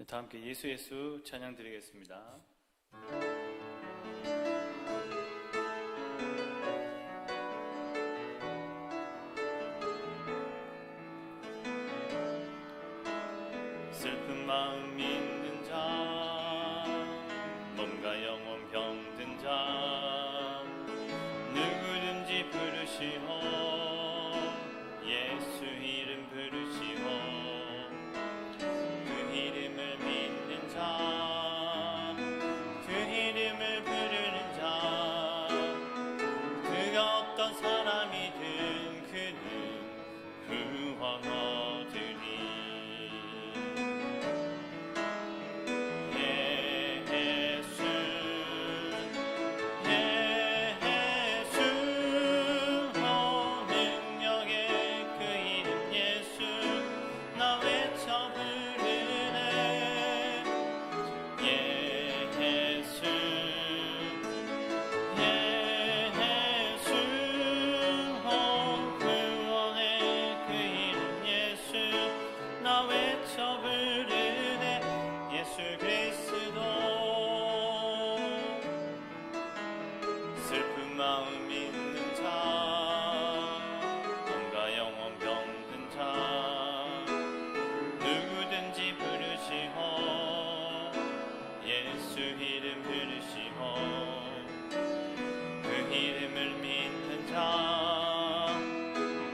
다 함께 예수 예수 찬양 드리겠습니다. 슬픈 마음 있는 자, 몸과 영혼 병든 자, 누구든지 부르시오. 예수 이름 부르시오. 그 이름을 믿는 자, 그 이름을 부르는 자, 그가 어떤 사람이든 그는 구원 얻으리. 슬픈 마음 있는 자, 몸과 영혼 병든 자, 누구든지 부르시오. 예수 이름 부르시오. 그 이름을 믿는 자,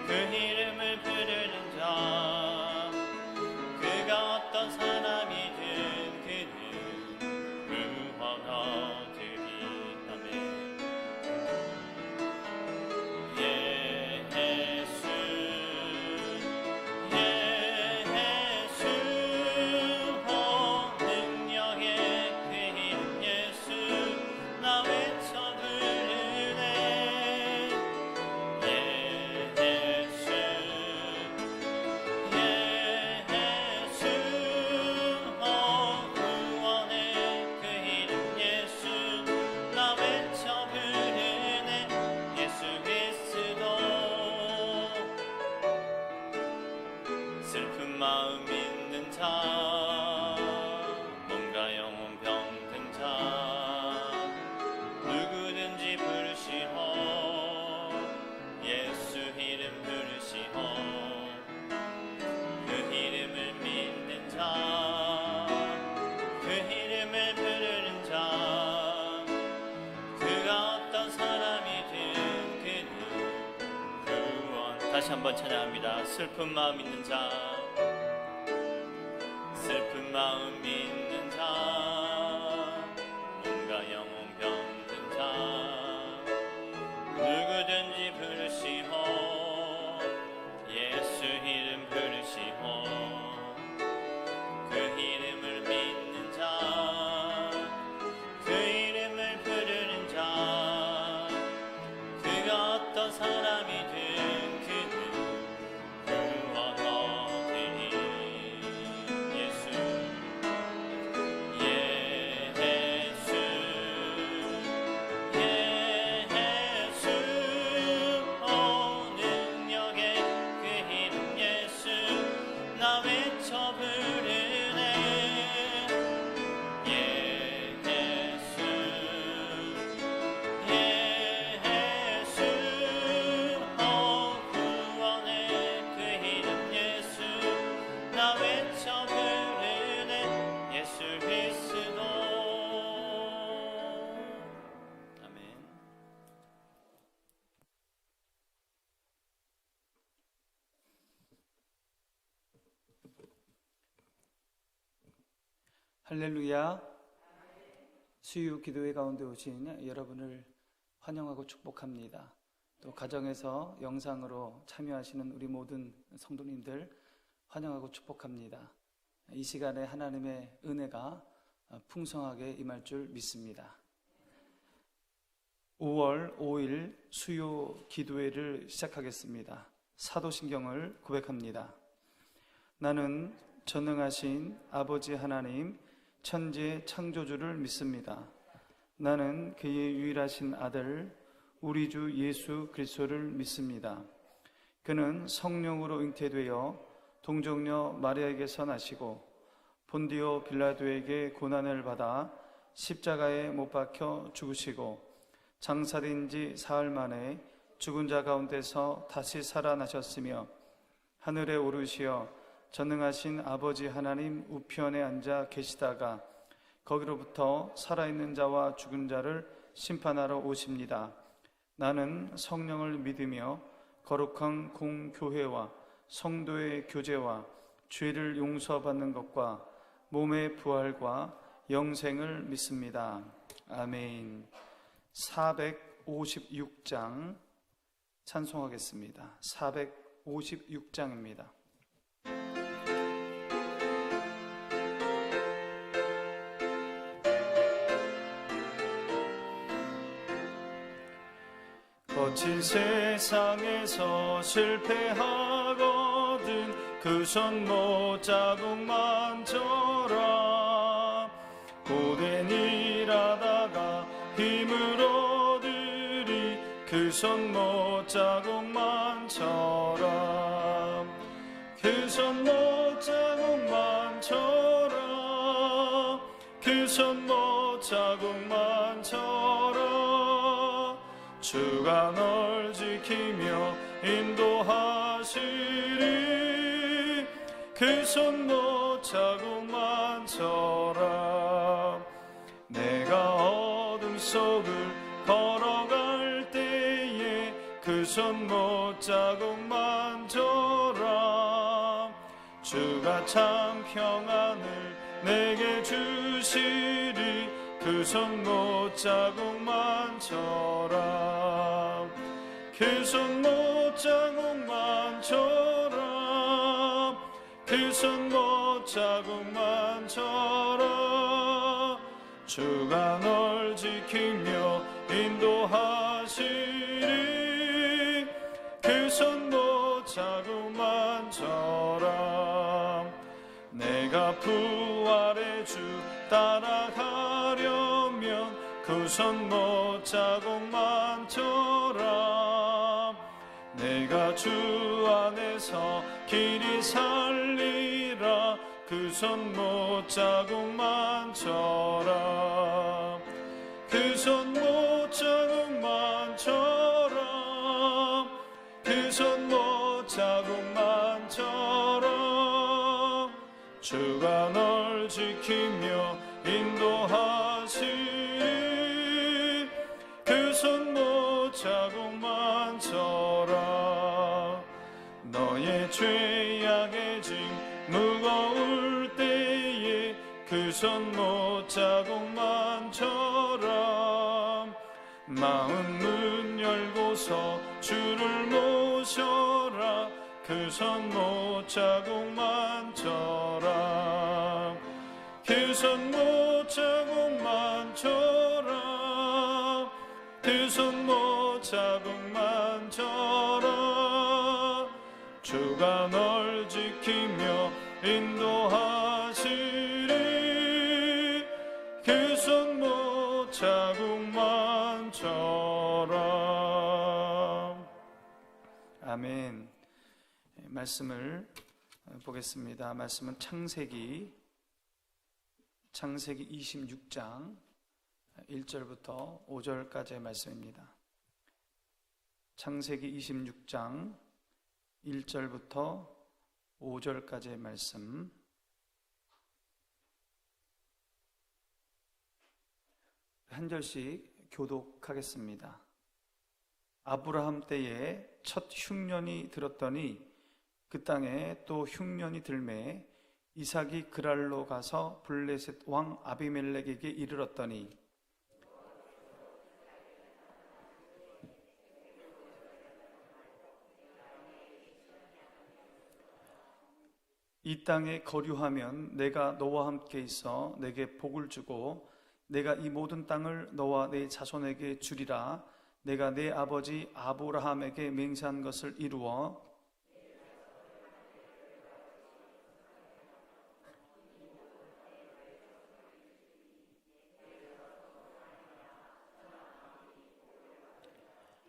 그 이름을 부르는 자, 그가 어떤 사람이든 그는 구원 얻으리. 아멘. 슬픈 마음 있는 자, 몸과 영혼 병든 자, 누구든지 부르시오. 예수 이름 부르시오. 그 이름을 믿는 자, 그 이름을 부르는 자, 그가 어떤 사람이든 그는 구원. 다시 한번 찬양합니다. 슬픈 마음 있는 자, 슬픈 마음 있는 자, 몸과 영혼 병든 자, 누구든지 부르시오. 예수 이름 부르시오. 그 이름을 믿는 자, 그 이름을 부르는 자, 그가 어떤 사람이든 할렐루야. 수요 기도회 가운데 오신 여러분을 환영하고 축복합니다. 또 가정에서 영상으로 참여하시는 우리 모든 성도님들 환영하고 축복합니다. 이 시간에 하나님의 은혜가 풍성하게 임할 줄 믿습니다. 5월 5일 수요 기도회를 시작하겠습니다. 사도신경을 고백합니다. 나는 전능하신 아버지 하나님 천지의 창조주를 믿습니다. 나는 그의 유일하신 아들 우리 주 예수 그리스도를 믿습니다. 그는 성령으로 잉태되어 동정녀 마리아에게서 나시고 본디오 빌라도에게 고난을 받아 십자가에 못 박혀 죽으시고 장사된 지 사흘 만에 죽은 자 가운데서 다시 살아나셨으며 하늘에 오르시어 전능하신 아버지 하나님 우편에 앉아 계시다가 거기로부터 살아있는 자와 죽은 자를 심판하러 오십니다. 나는 성령을 믿으며 거룩한 공교회와 성도의 교제와 죄를 용서받는 것과 몸의 부활과 영생을 믿습니다. 아멘. 456장 찬송하겠습니다. 456장입니다. 거친 세상에서 실패하거든 그 손못 자국만 쳐라. 고된 일하다가 힘을 얻으리 그 손못 자국만 쳐라. 그 손못 자국만 쳐라. 그 손못 자국만 쳐라. 주가 널 지키며 인도하시리 그 손못 자국만 쳐라. 내가 어둠 속을 걸어갈 때에 그 손못 자국만 쳐라. 주가 참 평안을 내게 주시리 그 손못 자국만 쳐라. 그 손못 자국만 쳐라. 그 손못 자국만 쳐라. 주가 널 지키며 인도하시리 그 손못 자국만 쳐라. 내가 부활의 주 따라가려면 그 손못 자국만 쳐라. 내가 주 안에서 길이 살리라 그 손못 자국만 쳐라. 그 손못 자국만 쳐라. 그 손못 자국만 쳐라. 주가 널 지키며 인도하시리 그 손못 자국만 쳐라. 너의 죄악의 짐 무거울 때에 그 손못 자국만 쳐라. 마음 문 열고서 주를 모셔라 그 손못 자국만 쳐라. 그 손못 자국만 쳐라. 그 손못 자국만 쳐라. 주가 널 지키며 인도하시리 그 손못 자국만 쳐라. 아멘. 말씀을 보겠습니다. 말씀은 창세기 26장 1절부터 5절까지의 말씀입니다. 창세기 26장 1절부터 5절까지의 말씀. 한 절씩 교독하겠습니다. 아브라함 때에 첫 흉년이 들었더니 그 땅에 또 흉년이 들매 이삭이 그랄로 가서 블레셋 왕 아비멜렉에게 이르렀더니 이 땅에 거류하면 내가 너와 함께 있어 내게 복을 주고 내가 이 모든 땅을 너와 내 자손에게 주리라. 내가 내 아버지 아브라함에게 맹세한 것을 이루어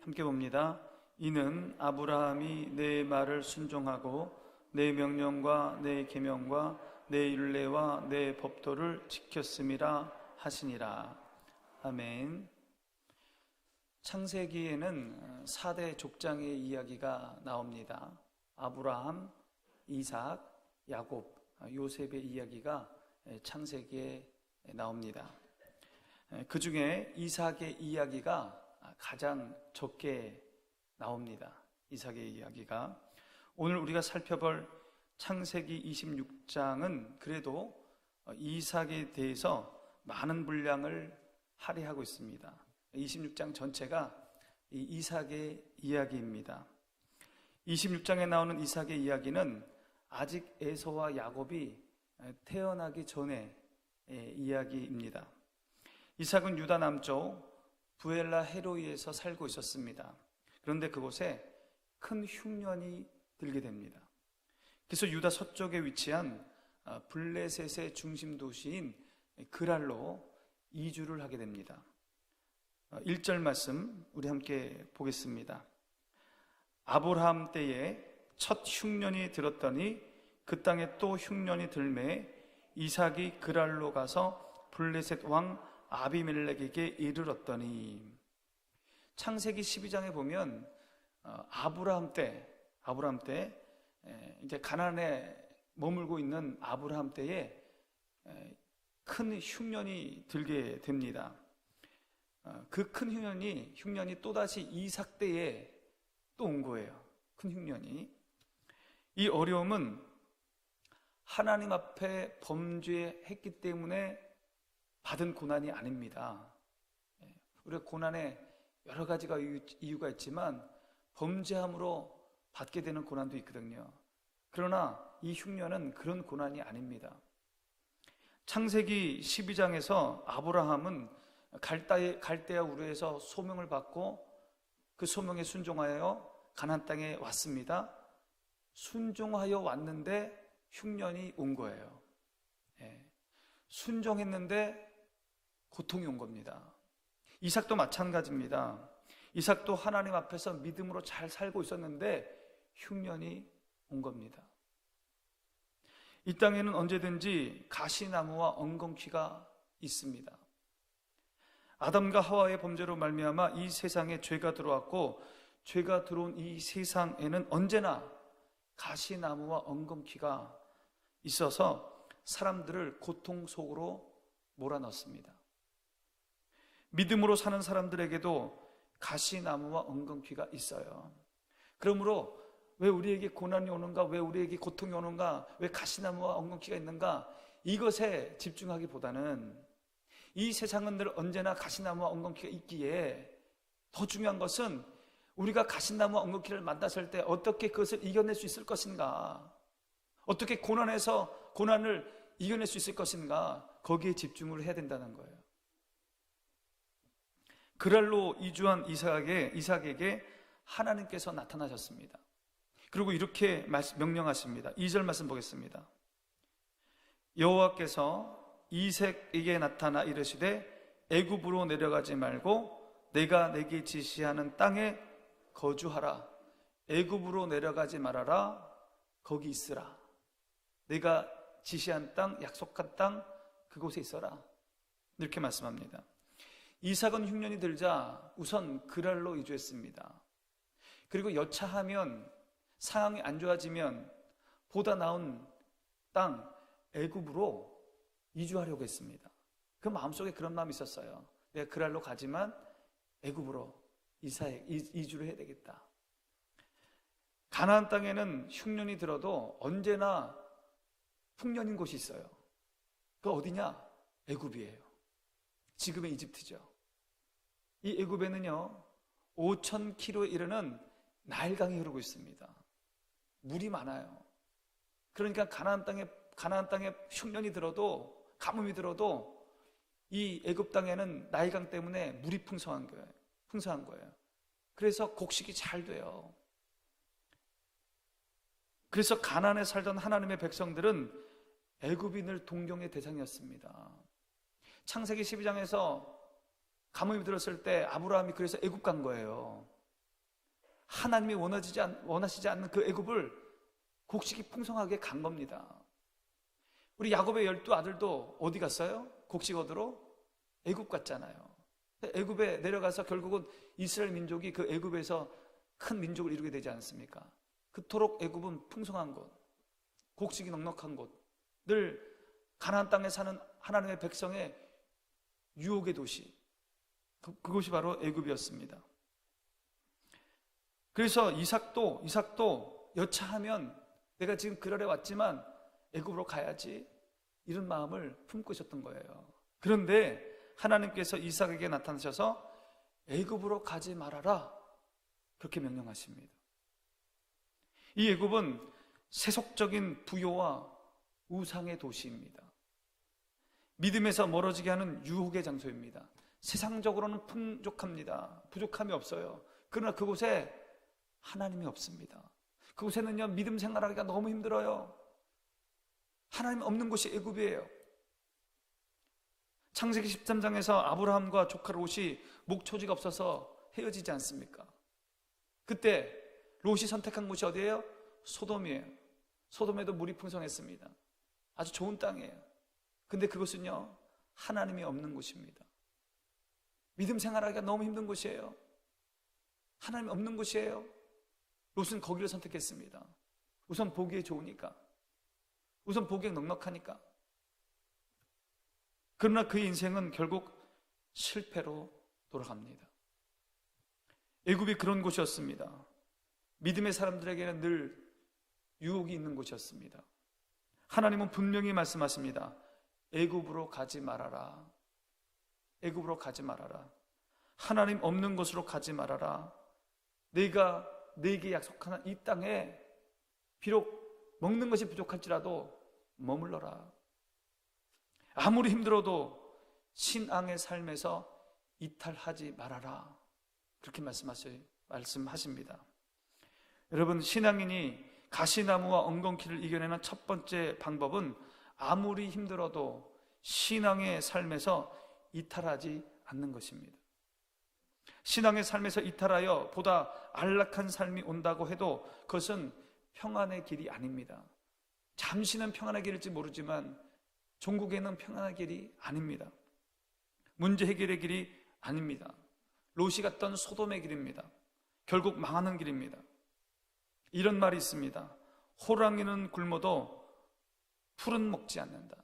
함께 봅니다. 이는 아브라함이 내 말을 순종하고 내 명령과 내 계명과 내 율례와 내 법도를 지켰음이라 하시니라. 아멘. 창세기에는 4대 족장의 이야기가 나옵니다. 아브라함, 이삭, 야곱, 요셉의 이야기가 창세기에 나옵니다. 그 중에 이삭의 이야기가 가장 적게 나옵니다. 이삭의 이야기가. 오늘 우리가 살펴볼 창세기 26장은 그래도 이삭에 대해서 많은 분량을 할애하고 있습니다. 26장 전체가 이 이삭의 이야기입니다. 26장에 나오는 이삭의 이야기는 아직 에서와 야곱이 태어나기 전의 이야기입니다. 이삭은 유다 남쪽 부엘라 헤로이에서 살고 있었습니다. 그런데 그곳에 큰 흉년이 들게 됩니다. 그래서 유다 서쪽에 위치한 블레셋의 중심 도시인 그랄로 이주를 하게 됩니다. 1절 말씀 우리 함께 보겠습니다. 아브라함 때에 첫 흉년이 들었더니 그 땅에 또 흉년이 들매 이삭이 그랄로 가서 블레셋 왕 아비멜렉에게 이르렀더니. 창세기 12장에 보면 아브라함 때 이제 가나안에 머물고 있는 아브라함 때에 큰 흉년이 들게 됩니다. 그 큰 흉년이 또다시 이삭 때에 또 온 거예요. 큰 흉년이. 이 어려움은 하나님 앞에 범죄했기 때문에 받은 고난이 아닙니다. 우리가 고난에 여러 가지가 이유가 있지만 범죄함으로 받게 되는 고난도 있거든요. 그러나 이 흉년은 그런 고난이 아닙니다. 창세기 12장에서 아브라함은 갈대아 우르에서 소명을 받고 그 소명에 순종하여 가나안 땅에 왔습니다. 순종하여 왔는데 흉년이 온 거예요. 순종했는데 고통이 온 겁니다. 이삭도 마찬가지입니다. 이삭도 하나님 앞에서 믿음으로 잘 살고 있었는데 흉년이 온 겁니다. 이 땅에는 언제든지 가시나무와 엉겅퀴가 있습니다. 아담과 하와의 범죄로 말미암아 이 세상에 죄가 들어왔고, 죄가 들어온 이 세상에는 언제나 가시나무와 엉겅퀴가 있어서 사람들을 고통 속으로 몰아넣습니다. 믿음으로 사는 사람들에게도 가시나무와 엉겅퀴가 있어요. 그러므로 왜 우리에게 고난이 오는가, 왜 우리에게 고통이 오는가, 왜 가시나무와 엉겅퀴가 있는가, 이것에 집중하기보다는 이 세상은 늘 언제나 가시나무와 엉겅퀴가 있기에 더 중요한 것은 우리가 가시나무와 엉겅퀴를 만났을 때 어떻게 그것을 이겨낼 수 있을 것인가, 어떻게 고난을 이겨낼 수 있을 것인가, 거기에 집중을 해야 된다는 거예요. 그랄로 이주한 이삭에게 하나님께서 나타나셨습니다. 그리고 이렇게 명령하십니다. 2절 말씀 보겠습니다. 여호와께서 이삭에게 나타나 이르시되 애굽으로 내려가지 말고 내가 내게 지시하는 땅에 거주하라. 애굽으로 내려가지 말아라. 거기 있으라. 내가 지시한 땅, 약속한 땅, 그곳에 있어라. 이렇게 말씀합니다. 이삭은 흉년이 들자 우선 그랄로 이주했습니다. 그리고 여차하면, 상황이 안 좋아지면 보다 나은 땅 애굽으로 이주하려고 했습니다. 그 마음속에 그런 마음이 있었어요. 내가 그랄로 가지만 애굽으로 이주를 해야 되겠다. 가나안 땅에는 흉년이 들어도 언제나 풍년인 곳이 있어요. 그 어디냐? 애굽이에요. 지금의 이집트죠. 이 애굽에는요 5,000km에 이르는 나일강이 흐르고 있습니다. 물이 많아요. 그러니까 가나안 땅에 흉년이 들어도, 가뭄이 들어도 이 애굽 땅에는 나일강 때문에 물이 풍성한 거예요. 그래서 곡식이 잘 돼요. 그래서 가나안에 살던 하나님의 백성들은 애굽이 늘 동경의 대상이었습니다. 창세기 12장에서 가뭄이 들었을 때 아브라함이 그래서 애굽 간 거예요. 하나님이 원하시지 않는 그 애굽을 곡식이 풍성하게 간 겁니다. 우리 야곱의 12아들도 어디 갔어요? 곡식 얻으러 애굽 갔잖아요. 애굽에 내려가서 결국은 이스라엘 민족이 그 애굽에서 큰 민족을 이루게 되지 않습니까? 그토록 애굽은 풍성한 곳, 곡식이 넉넉한 곳, 늘 가나안 땅에 사는 하나님의 백성의 유혹의 도시, 그곳이 바로 애굽이었습니다. 그래서 이삭도 여차하면 내가 지금 그랄에 왔지만 애굽으로 가야지, 이런 마음을 품고 있었던 거예요. 그런데 하나님께서 이삭에게 나타나셔서 애굽으로 가지 말아라, 그렇게 명령하십니다. 이 애굽은 세속적인 부요와 우상의 도시입니다. 믿음에서 멀어지게 하는 유혹의 장소입니다. 세상적으로는 풍족합니다. 부족함이 없어요. 그러나 그곳에 하나님이 없습니다. 그곳에는요, 믿음 생활하기가 너무 힘들어요. 하나님 없는 곳이 애굽이에요. 창세기 13장에서 아브라함과 조카 롯이 목초지가 없어서 헤어지지 않습니까? 그때 롯이 선택한 곳이 어디예요? 소돔이에요. 소돔에도 물이 풍성했습니다. 아주 좋은 땅이에요. 근데 그곳은요, 하나님이 없는 곳입니다. 믿음 생활하기가 너무 힘든 곳이에요. 하나님이 없는 곳이에요. 롯은 거기를 선택했습니다. 우선 보기에 좋으니까, 우선 보기에 넉넉하니까. 그러나 그의 인생은 결국 실패로 돌아갑니다. 애굽이 그런 곳이었습니다. 믿음의 사람들에게는 늘 유혹이 있는 곳이었습니다. 하나님은 분명히 말씀하십니다. 애굽으로 가지 말아라. 애굽으로 가지 말아라. 하나님 없는 곳으로 가지 말아라. 내가 네게 약속한 이 땅에 비록 먹는 것이 부족할지라도 머물러라. 아무리 힘들어도 신앙의 삶에서 이탈하지 말아라. 그렇게 말씀하십니다. 여러분, 신앙인이 가시나무와 엉겅퀴를 이겨내는 첫 번째 방법은 아무리 힘들어도 신앙의 삶에서 이탈하지 않는 것입니다. 신앙의 삶에서 이탈하여 보다 안락한 삶이 온다고 해도 그것은 평안의 길이 아닙니다. 잠시는 평안의 길일지 모르지만 종국에는 평안의 길이 아닙니다. 문제 해결의 길이 아닙니다. 롯이 갔던 소돔의 길입니다. 결국 망하는 길입니다. 이런 말이 있습니다. 호랑이는 굶어도 풀은 먹지 않는다.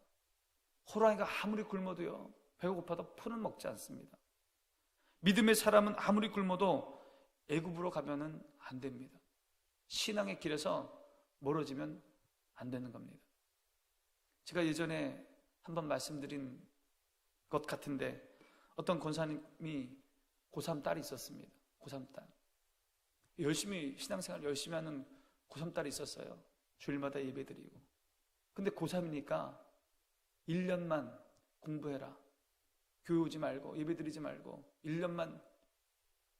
호랑이가 아무리 굶어도요, 배가 고파도 풀은 먹지 않습니다. 믿음의 사람은 아무리 굶어도 애굽으로 가면은 안 됩니다. 신앙의 길에서 멀어지면 안 되는 겁니다. 제가 예전에 한번 말씀드린 것 같은데, 어떤 권사님이 고3 딸이 있었습니다. 고3 딸. 열심히 신앙생활 열심히 하는 고3 딸이 있었어요. 주일마다 예배드리고. 근데 고3이니까 1년만 공부해라. 교회 오지 말고 예배드리지 말고 1년만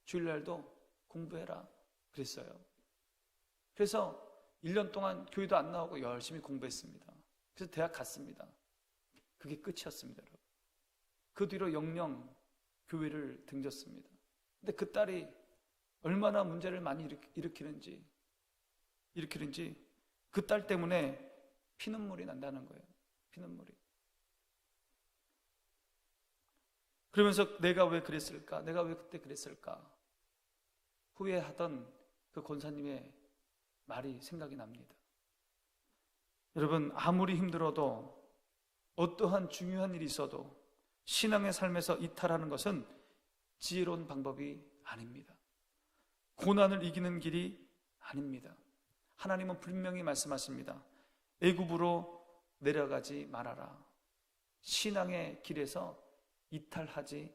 주일날도 공부해라 그랬어요. 그래서 1년 동안 교회도 안 나오고 열심히 공부했습니다. 그래서 대학 갔습니다. 그게 끝이었습니다. 그 뒤로 영영 교회를 등졌습니다. 근데 그 딸이 얼마나 문제를 많이 일으키는지 그 딸 때문에 피눈물이 난다는 거예요. 피눈물이. 그러면서 내가 왜 그랬을까? 내가 왜 그때 그랬을까? 후회하던 그 권사님의 말이 생각이 납니다. 여러분, 아무리 힘들어도 어떠한 중요한 일이 있어도 신앙의 삶에서 이탈하는 것은 지혜로운 방법이 아닙니다. 고난을 이기는 길이 아닙니다. 하나님은 분명히 말씀하십니다. 애굽으로 내려가지 말아라. 신앙의 길에서 이탈하지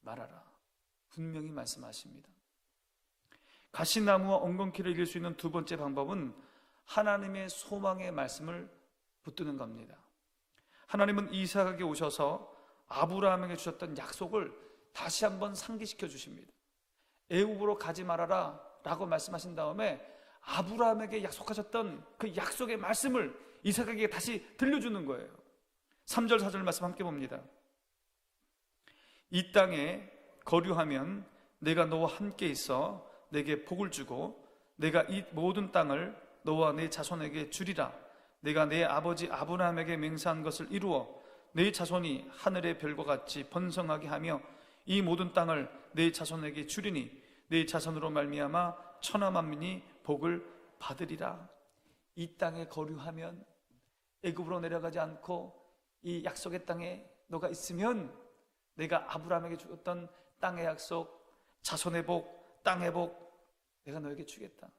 말아라. 분명히 말씀하십니다. 가시나무와 엉겅퀴를 이길 수 있는 두 번째 방법은 하나님의 소망의 말씀을 붙드는 겁니다. 하나님은 이삭에게 오셔서 아브라함에게 주셨던 약속을 다시 한번 상기시켜 주십니다. 애굽으로 가지 말아라 라고 말씀하신 다음에 아브라함에게 약속하셨던 그 약속의 말씀을 이삭에게 다시 들려주는 거예요. 3절 4절 말씀 함께 봅니다. 이 땅에 거류하면 내가 너와 함께 있어 내게 복을 주고 내가 이 모든 땅을 너와 내 자손에게 주리라. 내가 내 아버지 아브라함에게 맹세한 것을 이루어 내 자손이 하늘의 별과 같이 번성하게 하며 이 모든 땅을 내 자손에게 주리니 내 자손으로 말미암아 천하 만민이 복을 받으리라. 이 땅에 거류하면, 애굽으로 내려가지 않고 이 약속의 땅에 너가 있으면 내가 아브라함에게 주었던 땅의 약속, 자손의 복, 땅의 복 내가 너에게 주겠다.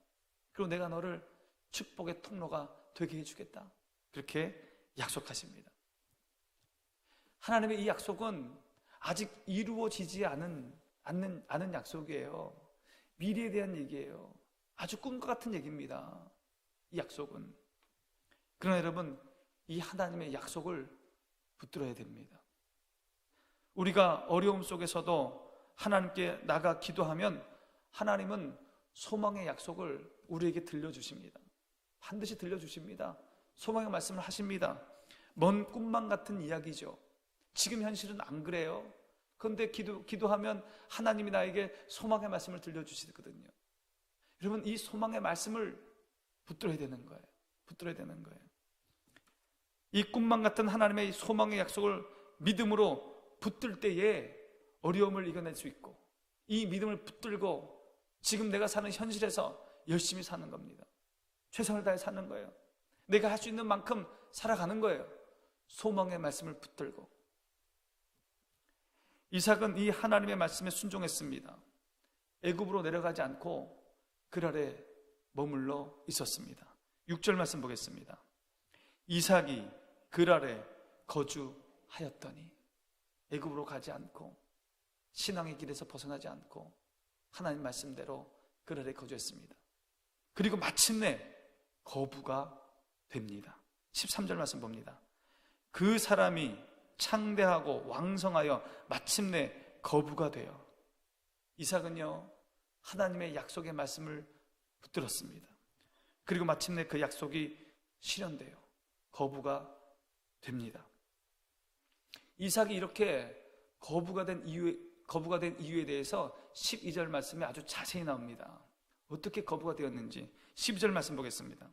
그리고 내가 너를 축복의 통로가 되게 해주겠다. 그렇게 약속하십니다. 하나님의 이 약속은 아직 이루어지지 않는 약속이에요. 미래에 대한 얘기예요. 아주 꿈과 같은 얘기입니다. 이 약속은. 그러나 여러분, 이 하나님의 약속을 붙들어야 됩니다. 우리가 어려움 속에서도 하나님께 나가 기도하면 하나님은 소망의 약속을 우리에게 들려주십니다. 반드시 들려주십니다. 소망의 말씀을 하십니다. 먼 꿈만 같은 이야기죠. 지금 현실은 안 그래요. 그런데 기도하면 하나님이 나에게 소망의 말씀을 들려주시거든요. 여러분, 이 소망의 말씀을 붙들어야 되는 거예요. 붙들어야 되는 거예요. 이 꿈만 같은 하나님의 소망의 약속을 믿음으로 붙들 때에 어려움을 이겨낼 수 있고, 이 믿음을 붙들고 지금 내가 사는 현실에서 열심히 사는 겁니다. 최선을 다해 사는 거예요. 내가 할 수 있는 만큼 살아가는 거예요. 소망의 말씀을 붙들고. 이삭은 이 하나님의 말씀에 순종했습니다. 애굽으로 내려가지 않고 그 아래 머물러 있었습니다. 6절 말씀 보겠습니다. 이삭이 그 아래 거주하였더니, 애굽으로 가지 않고 신앙의 길에서 벗어나지 않고 하나님 말씀대로 그 아래 거주했습니다. 그리고 마침내 거부가 됩니다. 13절 말씀 봅니다. 그 사람이 창대하고 왕성하여 마침내 거부가 되어. 이삭은요, 하나님의 약속의 말씀을 붙들었습니다. 그리고 마침내 그 약속이 실현돼요. 거부가 됩니다. 이삭이 이렇게 거부가 된 이유에 대해서 12절 말씀에 아주 자세히 나옵니다. 어떻게 거부가 되었는지 12절 말씀 보겠습니다.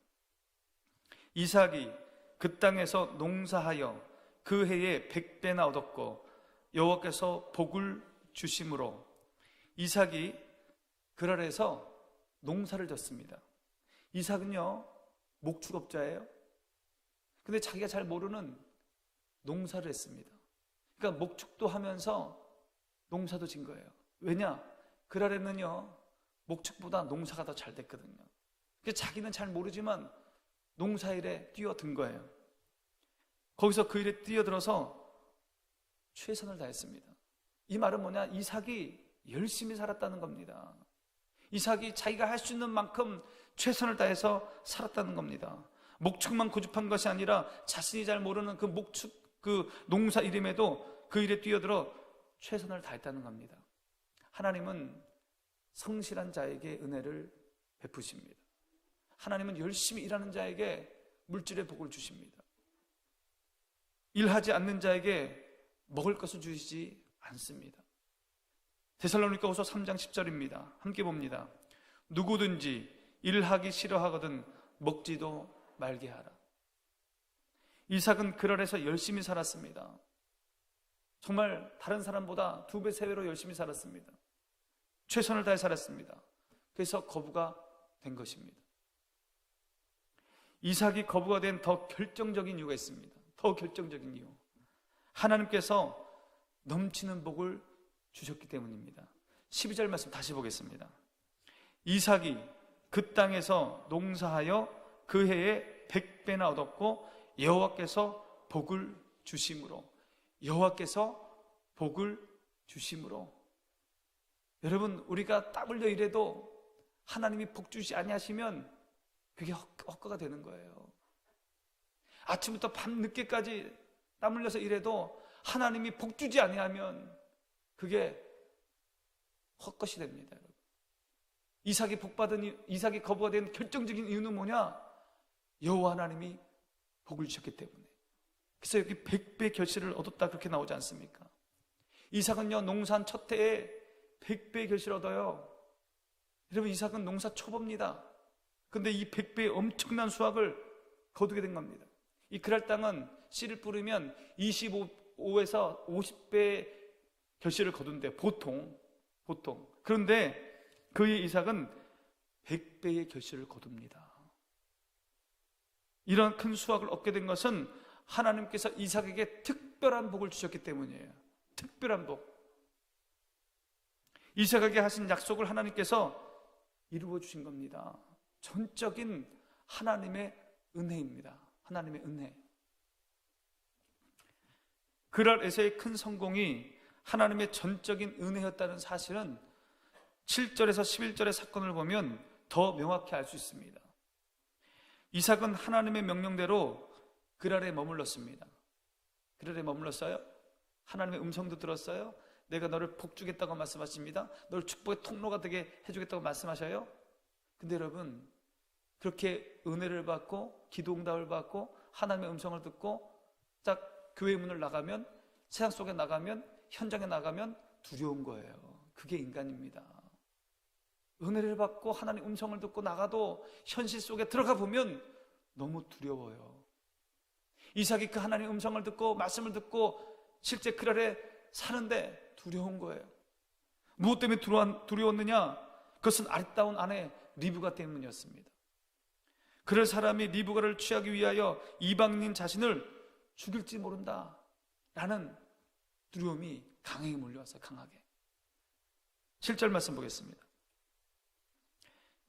이삭이 그 땅에서 농사하여 그 해에 100배나 얻었고 여호와께서 복을 주심으로. 이삭이 그랄에서 농사를 졌습니다. 이삭은요, 목축업자예요. 근데 자기가 잘 모르는 농사를 했습니다. 그러니까 목축도 하면서 농사도 진 거예요. 왜냐? 그랄에는요, 목축보다 농사가 더 잘 됐거든요. 그래서 자기는 잘 모르지만 농사일에 뛰어든 거예요. 거기서 그 일에 뛰어들어서 최선을 다했습니다. 이 말은 뭐냐? 이삭이 열심히 살았다는 겁니다. 이삭이 자기가 할 수 있는 만큼 최선을 다해서 살았다는 겁니다. 목축만 고집한 것이 아니라 자신이 잘 모르는 그 목축, 그 농사 이름에도 그 일에 뛰어들어 최선을 다했다는 겁니다. 하나님은 성실한 자에게 은혜를 베푸십니다. 하나님은 열심히 일하는 자에게 물질의 복을 주십니다. 일하지 않는 자에게 먹을 것을 주시지 않습니다. 데살로니가후서 3장 10절입니다. 함께 봅니다. 누구든지 일하기 싫어하거든 먹지도 말게 하라. 이삭은 그랄에서 열심히 살았습니다. 정말 다른 사람보다 2배, 3배로 열심히 살았습니다. 최선을 다해 살았습니다. 그래서 거부가 된 것입니다. 이삭이 거부가 된 더 결정적인 이유가 있습니다. 더 결정적인 이유. 하나님께서 넘치는 복을 주셨기 때문입니다. 12절 말씀 다시 보겠습니다. 이삭이 그 땅에서 농사하여 그 해에 100배나 얻었고 여호와께서 복을 주심으로. 여호와께서 복을 주심으로. 여러분, 우리가 땀 흘려 일해도 하나님이 복 주시 아니하시면 그게 헛거가 되는 거예요. 아침부터 밤 늦게까지 땀 흘려서 일해도 하나님이 복 주지 아니하면 그게 헛것이 됩니다. 이삭이 이삭이 거부가 된 결정적인 이유는 뭐냐? 여호와 하나님이 복을 주셨기 때문에. 그래서 여기 100배 결실을 얻었다 그렇게 나오지 않습니까? 이삭은요, 농사한 첫 해에 100배 결실을 얻어요. 여러분, 이삭은 농사 초보입니다. 근데 이 100배의 엄청난 수확을 거두게 된 겁니다. 이 그랄 땅은 씨를 뿌리면 25에서 50배 결실을 거둔대, 보통. 그런데 그의 이삭은 100배의 결실을 거둡니다. 이런 큰 수확을 얻게 된 것은 하나님께서 이삭에게 특별한 복을 주셨기 때문이에요. 특별한 복. 이삭에게 하신 약속을 하나님께서 이루어 주신 겁니다. 전적인 하나님의 은혜입니다. 하나님의 은혜. 그랄에서의 큰 성공이 하나님의 전적인 은혜였다는 사실은 7절에서 11절의 사건을 보면 더 명확히 알 수 있습니다. 이삭은 하나님의 명령대로 그랄에 머물렀습니다. 그랄에 머물렀어요. 하나님의 음성도 들었어요. 내가 너를 복주겠다고 말씀하십니다. 너를 축복의 통로가 되게 해주겠다고 말씀하셔요. 근데 여러분, 그렇게 은혜를 받고 기도 응답을 받고 하나님의 음성을 듣고 딱 교회 문을 나가면, 세상 속에 나가면, 현장에 나가면 두려운 거예요. 그게 인간입니다. 은혜를 받고 하나님 음성을 듣고 나가도 현실 속에 들어가 보면 너무 두려워요. 이삭이 그 하나님 음성을 듣고 말씀을 듣고 실제 그랄에 사는데 두려운 거예요. 무엇 때문에 두려웠느냐? 그것은 아리따운 아내 리브가 때문이었습니다. 그럴 사람이 리브가를 취하기 위하여 이방인 자신을 죽일지 모른다 라는 두려움이 강하게 몰려왔어요. 강하게. 7절 말씀 보겠습니다.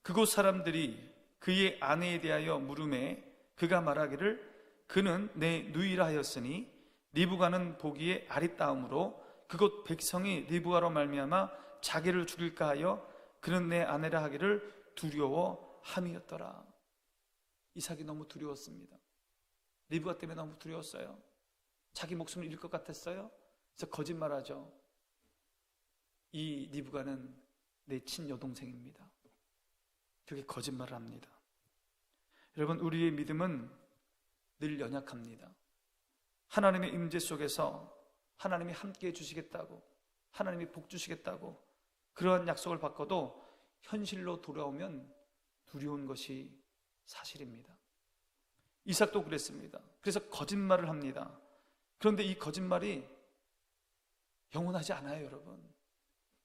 그곳 사람들이 그의 아내에 대하여 물음에 그가 말하기를 그는 내 누이라 하였으니 리브가는 보기에 아리따움으로 그곳 백성이 리브가로 말미암아 자기를 죽일까 하여 그는 내 아내라 하기를 두려워함이었더라. 이삭이 너무 두려웠습니다. 리브가 때문에 너무 두려웠어요. 자기 목숨을 잃을 것 같았어요. 그래서 거짓말하죠. 이 리브가는 내 친여동생입니다. 그렇게 거짓말을 합니다. 여러분, 우리의 믿음은 늘 연약합니다. 하나님의 임재 속에서 하나님이 함께해 주시겠다고, 하나님이 복 주시겠다고 그러한 약속을 받고도 현실로 돌아오면 두려운 것이 사실입니다. 이삭도 그랬습니다. 그래서 거짓말을 합니다. 그런데 이 거짓말이 영원하지 않아요, 여러분.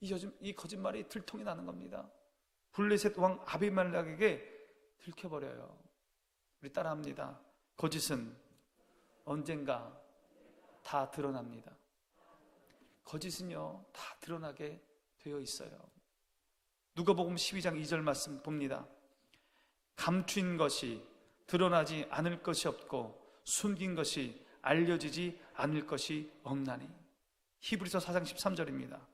이 거짓말이 들통이 나는 겁니다. 블레셋 왕 아비멜렉에게 들켜버려요. 우리 따라합니다. 거짓은 언젠가 다 드러납니다. 거짓은요, 다 드러나게 되어 있어요. 누가복음 12장 2절 말씀 봅니다. 감추인 것이 드러나지 않을 것이 없고 숨긴 것이 알려지지 않을 것이 없나니. 히브리서 4장 13절입니다.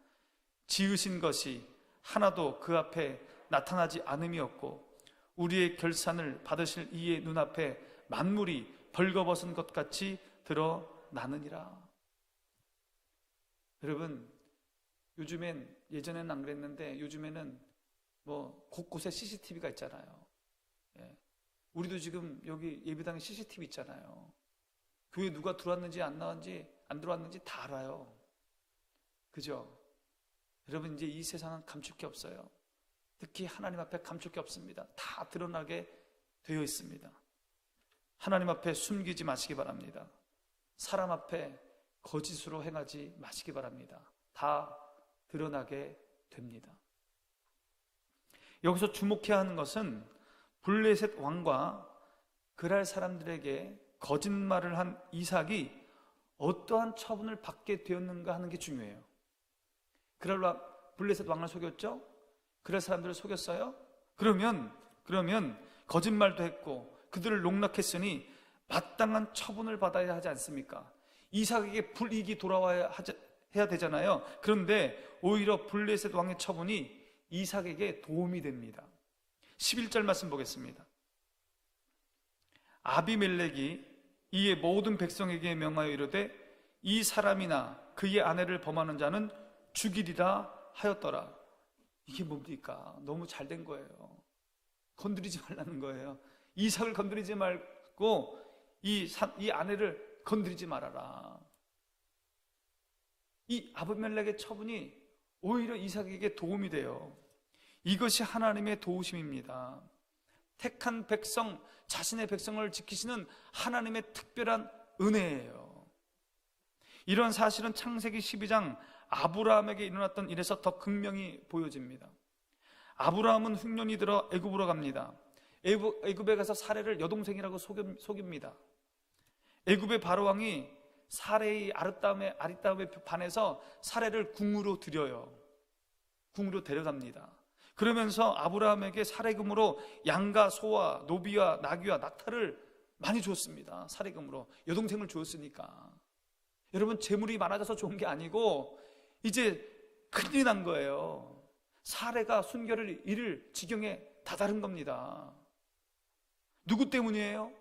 지으신 것이 하나도 그 앞에 나타나지 않음이 없고 우리의 결산을 받으실 이의 눈앞에 만물이 벌거벗은 것 같이 드러나느니라. 여러분, 요즘엔, 예전에는 안 그랬는데 요즘에는 뭐 곳곳에 CCTV가 있잖아요. 예. 우리도 지금 여기 예배당에 CCTV 있잖아요. 교회 누가 들어왔는지 안 나왔는지 안 들어왔는지 다 알아요. 그죠? 여러분, 이제 이 세상은 감출 게 없어요. 특히 하나님 앞에 감출 게 없습니다. 다 드러나게 되어 있습니다. 하나님 앞에 숨기지 마시기 바랍니다. 사람 앞에 거짓으로 행하지 마시기 바랍니다. 다 드러나게 됩니다. 여기서 주목해야 하는 것은 블레셋 왕과 그랄 사람들에게 거짓말을 한 이삭이 어떠한 처분을 받게 되었는가 하는 게 중요해요. 블레셋 왕을 속였죠? 그랄 사람들을 속였어요? 그러면 거짓말도 했고 그들을 농락했으니 마땅한 처분을 받아야 하지 않습니까? 이삭에게 불이익이 돌아와야 해야 되잖아요. 그런데 오히려 블레셋 왕의 처분이 이삭에게 도움이 됩니다. 11절 말씀 보겠습니다. 아비멜렉이 이에 모든 백성에게 명하여 이르되 이 사람이나 그의 아내를 범하는 자는 죽이리라 하였더라. 이게 뭡니까? 너무 잘된 거예요. 건드리지 말라는 거예요. 이삭을 건드리지 말고 이 아내를 건드리지 말아라. 이 아비멜렉의 처분이 오히려 이삭에게 도움이 돼요. 이것이 하나님의 도우심입니다. 택한 백성, 자신의 백성을 지키시는 하나님의 특별한 은혜예요. 이런 사실은 창세기 12장 아브라함에게 일어났던 일에서 더 극명히 보여집니다. 아브라함은 흉년이 들어 애굽으로 갑니다. 애굽에 가서 사레를 여동생이라고 속입니다. 애굽의 바로왕이 사레의 아리따움에 반해서 사레를 궁으로 들여요. 궁으로 데려갑니다. 그러면서 아브라함에게 사레금으로 양과 소와 노비와 나귀와 낙타를 많이 줬습니다. 사레금으로 여동생을 주었으니까. 여러분, 재물이 많아져서 좋은 게 아니고 이제 큰일이 난 거예요. 사레가 순결을 잃을 지경에 다다른 겁니다. 누구 때문이에요?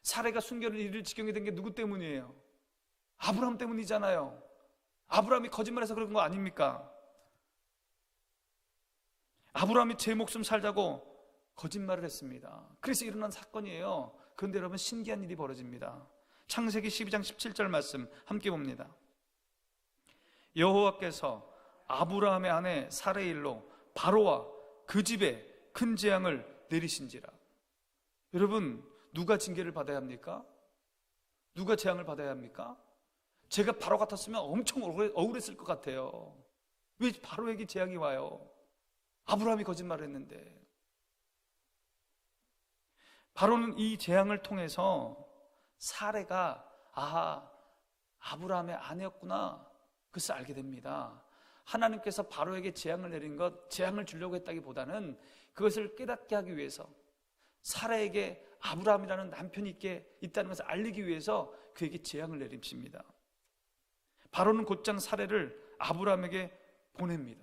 사레가 순결을 잃을 지경이 된 게 누구 때문이에요? 아브라함 때문이잖아요. 아브라함이 거짓말해서 그런 거 아닙니까? 아브라함이 제 목숨 살자고 거짓말을 했습니다. 그래서 일어난 사건이에요. 그런데 여러분, 신기한 일이 벌어집니다. 창세기 12장 17절 말씀 함께 봅니다. 여호와께서 아브라함의 아내 사레의 일로 바로와 그 집에 큰 재앙을 내리신지라. 여러분, 누가 징계를 받아야 합니까? 누가 재앙을 받아야 합니까? 제가 바로 같았으면 엄청 억울했을 것 같아요. 왜 바로에게 재앙이 와요? 아브라함이 거짓말을 했는데. 바로는 이 재앙을 통해서 사레가 아브라함의 아내였구나, 그것을 알게 됩니다. 하나님께서 바로에게 재앙을 내린 것, 재앙을 주려고 했다기보다는 그것을 깨닫게 하기 위해서, 사라에게 아브라함이라는 남편이 있다는 것을 알리기 위해서 그에게 재앙을 내리십니다. 바로는 곧장 사레를 아브라함에게 보냅니다.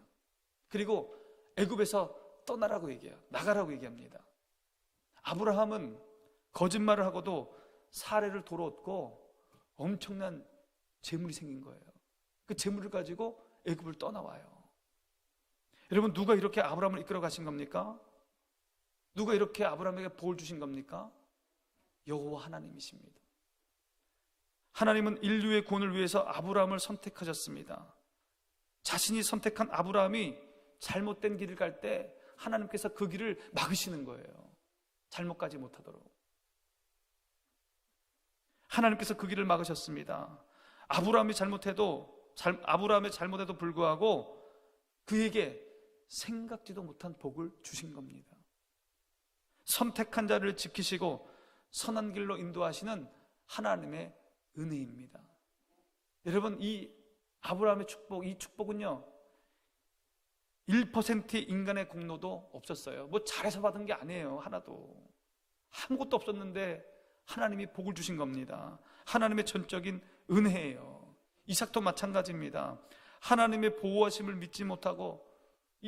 그리고 애굽에서 떠나라고 얘기해요. 나가라고 얘기합니다. 아브라함은 거짓말을 하고도 사레를 도로 얻고 엄청난 재물이 생긴 거예요. 그 재물을 가지고 애굽을 떠나와요. 여러분, 누가 이렇게 아브라함을 이끌어 가신 겁니까? 누가 이렇게 아브라함에게 복을 주신 겁니까? 여호와 하나님이십니다. 하나님은 인류의 구원을 위해서 아브라함을 선택하셨습니다. 자신이 선택한 아브라함이 잘못된 길을 갈 때 하나님께서 그 길을 막으시는 거예요. 잘못 가지 못하도록. 하나님께서 그 길을 막으셨습니다. 아브라함의 잘못에도 불구하고 그에게 생각지도 못한 복을 주신 겁니다. 선택한 자를 지키시고 선한 길로 인도하시는 하나님의 은혜입니다. 여러분, 이 아브라함의 축복, 이 축복은요 1%의 인간의 공로도 없었어요. 뭐 잘해서 받은 게 아니에요. 하나도. 아무것도 없었는데 하나님이 복을 주신 겁니다. 하나님의 전적인 은혜예요. 이삭도 마찬가지입니다. 하나님의 보호하심을 믿지 못하고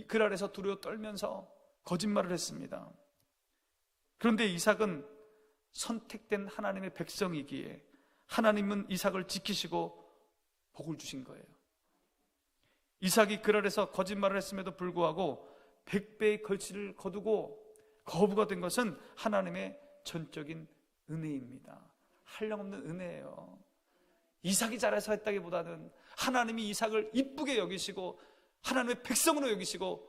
그 아래서 두려워 떨면서 거짓말을 했습니다. 그런데 이삭은 선택된 하나님의 백성이기에 하나님은 이삭을 지키시고 복을 주신 거예요. 이삭이 그 아래서 거짓말을 했음에도 불구하고 100배의 걸치를 거두고 거부가 된 것은 하나님의 전적인 은혜입니다. 한량없는 은혜예요. 이삭이 잘해서 했다기보다는 하나님이 이삭을 이쁘게 여기시고 하나님의 백성으로 여기시고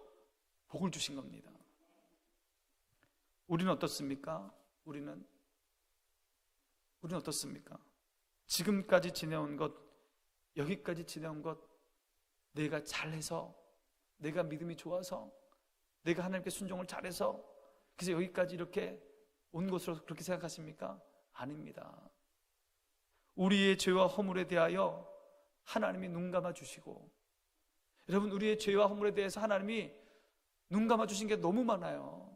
복을 주신 겁니다. 우리는 어떻습니까? 우리는 어떻습니까? 지금까지 지내온 것, 여기까지 지내온 것, 내가 잘해서, 내가 믿음이 좋아서, 내가 하나님께 순종을 잘해서 그래서 여기까지 이렇게 온 것으로 그렇게 생각하십니까? 아닙니다. 우리의 죄와 허물에 대하여 하나님이 눈 감아 주시고, 여러분, 우리의 죄와 허물에 대해서 하나님이 눈 감아 주신 게 너무 많아요.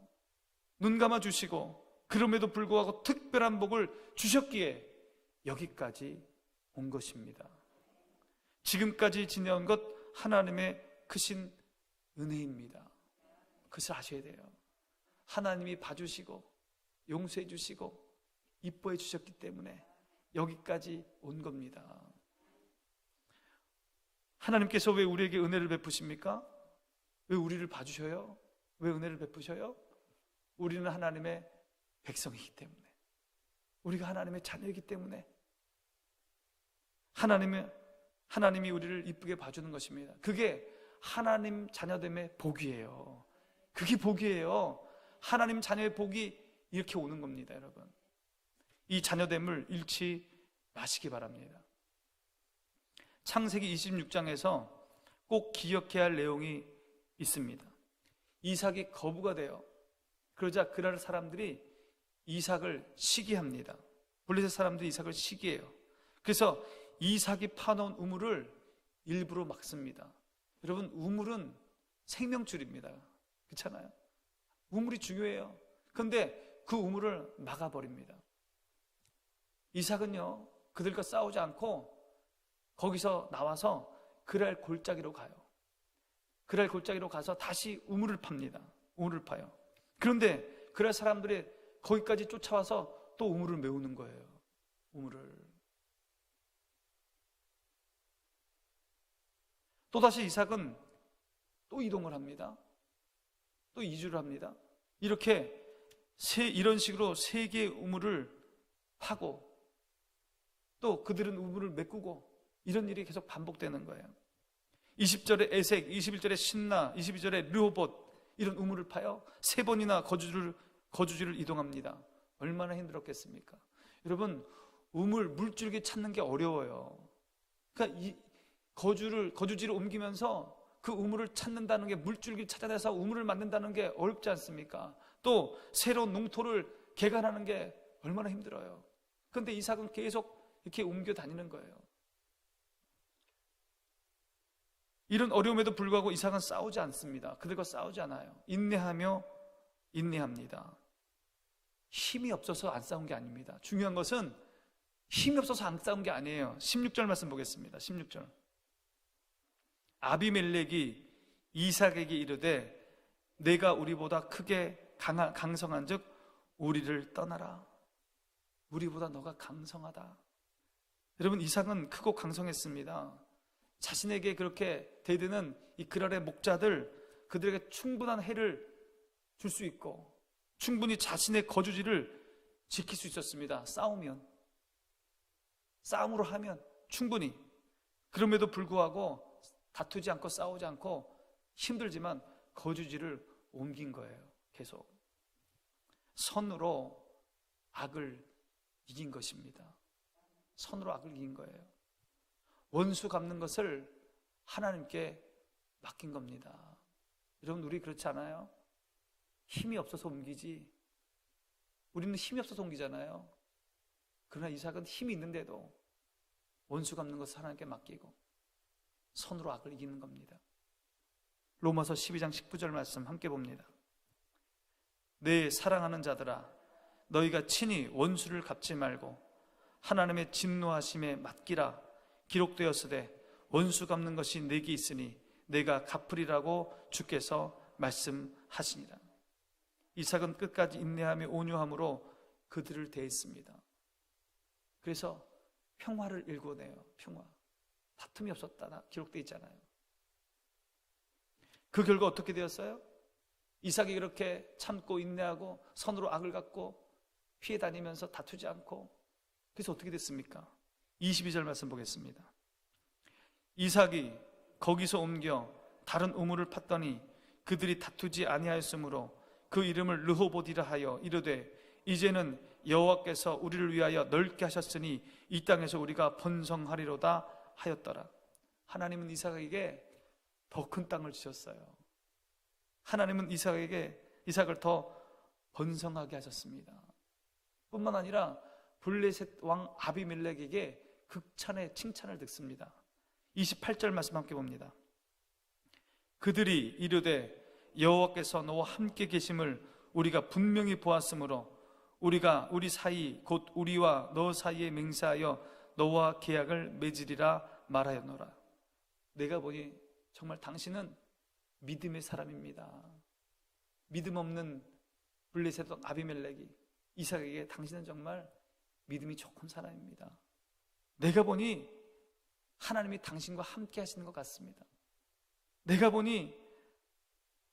눈 감아 주시고 그럼에도 불구하고 특별한 복을 주셨기에 여기까지 온 것입니다. 지금까지 지내온 것 하나님의 크신 은혜입니다. 그것을 아셔야 돼요. 하나님이 봐주시고 용서해 주시고 이뻐해 주셨기 때문에 여기까지 온 겁니다. 하나님께서 왜 우리에게 은혜를 베푸십니까? 왜 우리를 봐주셔요? 왜 은혜를 베푸셔요? 우리는 하나님의 백성이기 때문에, 우리가 하나님의 자녀이기 때문에 하나님이 우리를 이쁘게 봐주는 것입니다. 그게 하나님 자녀됨의 복이에요. 그게 복이에요. 하나님 자녀의 복이 이렇게 오는 겁니다, 여러분. 이 자녀됨을 잃지 마시기 바랍니다. 창세기 26장에서 꼭 기억해야 할 내용이 있습니다. 이삭이 거부가 돼요. 그러자 그날 사람들이 이삭을 시기합니다. 블레셋 사람들이 이삭을 시기해요. 그래서 이삭이 파놓은 우물을 일부러 막습니다. 여러분, 우물은 생명줄입니다. 그렇잖아요? 우물이 중요해요. 그런데 그 우물을 막아버립니다. 이삭은요, 그들과 싸우지 않고 거기서 나와서 그랄 골짜기로 가요. 그랄 골짜기로 가서 다시 우물을 팝니다. 우물을 파요. 그런데 그랄 사람들이 거기까지 쫓아와서 또 우물을 메우는 거예요. 우물을. 또다시 이삭은 또 이동을 합니다. 또 이주를 합니다. 이렇게 이런 식으로 세 개의 우물을 파고 또 그들은 우물을 메꾸고 이런 일이 계속 반복되는 거예요. 20절에 에색, 21절에 신나, 22절에 르호봇 이런 우물을 파요. 3번이나 거주지를 이동합니다. 얼마나 힘들었겠습니까? 여러분, 물줄기 찾는 게 어려워요. 그러니까 이 거주지를 옮기면서 그 우물을 찾는다는 게, 물줄기를 찾아내서 우물을 만든다는 게 어렵지 않습니까? 또 새로운 농토를 개간하는 게 얼마나 힘들어요. 그런데 이삭은 계속 이렇게 옮겨 다니는 거예요. 이런 어려움에도 불구하고 이삭은 싸우지 않습니다. 그들과 싸우지 않아요. 인내하며 인내합니다. 힘이 없어서 안 싸운 게 아닙니다. 중요한 것은 힘이 없어서 안 싸운 게 아니에요. 16절 말씀 보겠습니다. 16절. 아비멜렉이 이삭에게 이르되 내가 우리보다 크게 강성한 즉 우리를 떠나라. 우리보다 너가 강성하다. 여러분, 이삭은 크고 강성했습니다. 자신에게 그렇게 대드는 이 그랄의 목자들, 그들에게 충분한 해를 줄 수 있고 충분히 자신의 거주지를 지킬 수 있었습니다. 싸움으로 하면 충분히. 그럼에도 불구하고 다투지 않고 싸우지 않고 힘들지만 거주지를 옮긴 거예요. 계속 선으로 악을 이긴 것입니다. 선으로 악을 이긴 거예요. 원수 갚는 것을 하나님께 맡긴 겁니다. 여러분, 우리 그렇지 않아요? 힘이 없어서 옮기지. 우리는 힘이 없어서 옮기잖아요. 그러나 이삭은 힘이 있는데도 원수 갚는 것을 하나님께 맡기고 선으로 악을 이기는 겁니다. 로마서 12장 19절 말씀 함께 봅니다. 내 사랑하는 자들아, 너희가 친히 원수를 갚지 말고 하나님의 진노하심에 맡기라. 기록되었으되 원수 갚는 것이 내게 있으니 내가 갚으리라고 주께서 말씀하시니라. 이삭은 끝까지 인내하며 온유함으로 그들을 대했습니다. 그래서 평화를 일궈내요. 평화. 다툼이 없었다 기록되어 있잖아요. 그 결과 어떻게 되었어요? 이삭이 그렇게 참고 인내하고 선으로 악을 갚고 피해 다니면서 다투지 않고, 그래서 어떻게 됐습니까? 22절 말씀 보겠습니다. 이삭이 거기서 옮겨 다른 우물을 팠더니 그들이 다투지 아니하였으므로 그 이름을 르호봇이라 하여 이르되 이제는 여호와께서 우리를 위하여 넓게 하셨으니 이 땅에서 우리가 번성하리로다 하였더라. 하나님은 이삭에게 더 큰 땅을 주셨어요. 하나님은 이삭을 더 번성하게 하셨습니다. 뿐만 아니라 블레셋 왕 아비멜렉에게 극찬의 칭찬을 듣습니다. 28절 말씀 함께 봅니다. 그들이 이르되 여호와께서 너와 함께 계심을 우리가 분명히 보았으므로 우리가 우리 사이 곧 우리와 너 사이에 맹세하여 너와 계약을 맺으리라 말하였노라. 내가 보니 정말 당신은 믿음의 사람입니다. 믿음 없는 블레셋 왕 아비멜렉이 이삭에게 당신은 정말 믿음이 좋은 사람입니다. 내가 보니 하나님이 당신과 함께 하시는 것 같습니다. 내가 보니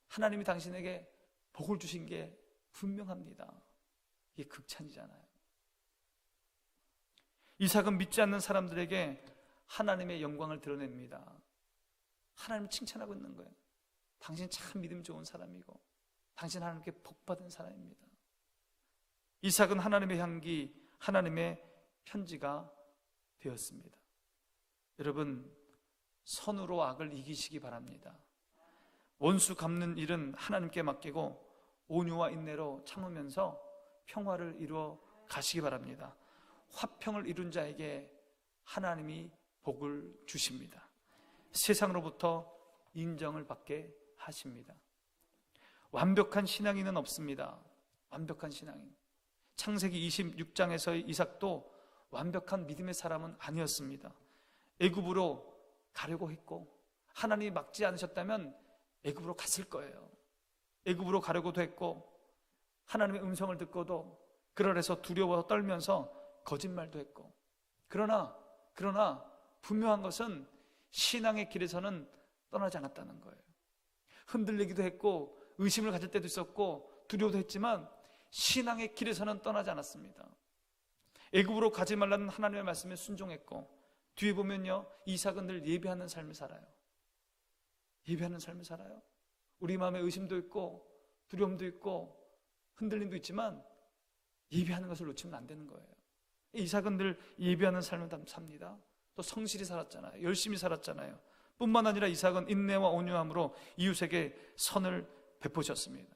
하나님이 당신에게 복을 주신 게 분명합니다. 이게 극찬이잖아요. 이삭은 믿지 않는 사람들에게 하나님의 영광을 드러냅니다. 하나님을 칭찬하고 있는 거예요. 당신 참 믿음 좋은 사람이고 당신 하나님께 복받은 사람입니다. 이삭은 하나님의 향기, 하나님의 편지가 되었습니다. 여러분, 선으로 악을 이기시기 바랍니다. 원수 갚는 일은 하나님께 맡기고 온유와 인내로 참으면서 평화를 이루어 가시기 바랍니다. 화평을 이룬 자에게 하나님이 복을 주십니다. 세상으로부터 인정을 받게 하십니다. 완벽한 신앙인은 없습니다. 완벽한 신앙인. 창세기 26장에서의 이삭도 완벽한 믿음의 사람은 아니었습니다. 애굽으로 가려고 했고, 하나님이 막지 않으셨다면 애굽으로 갔을 거예요. 애굽으로 가려고도 했고, 하나님의 음성을 듣고도 그러해서 두려워 떨면서 거짓말도 했고, 그러나 분명한 것은 신앙의 길에서는 떠나지 않았다는 거예요. 흔들리기도 했고 의심을 가질 때도 있었고 두려워도 했지만 신앙의 길에서는 떠나지 않았습니다. 애굽으로 가지 말라는 하나님의 말씀에 순종했고, 뒤에 보면요, 이삭은 늘 예배하는 삶을 살아요. 예배하는 삶을 살아요. 우리 마음에 의심도 있고 두려움도 있고 흔들림도 있지만 예배하는 것을 놓치면 안 되는 거예요. 이삭은 늘 예배하는 삶을 삽니다. 또 성실히 살았잖아요. 열심히 살았잖아요. 뿐만 아니라 이삭은 인내와 온유함으로 이웃에게 선을 베푸셨습니다.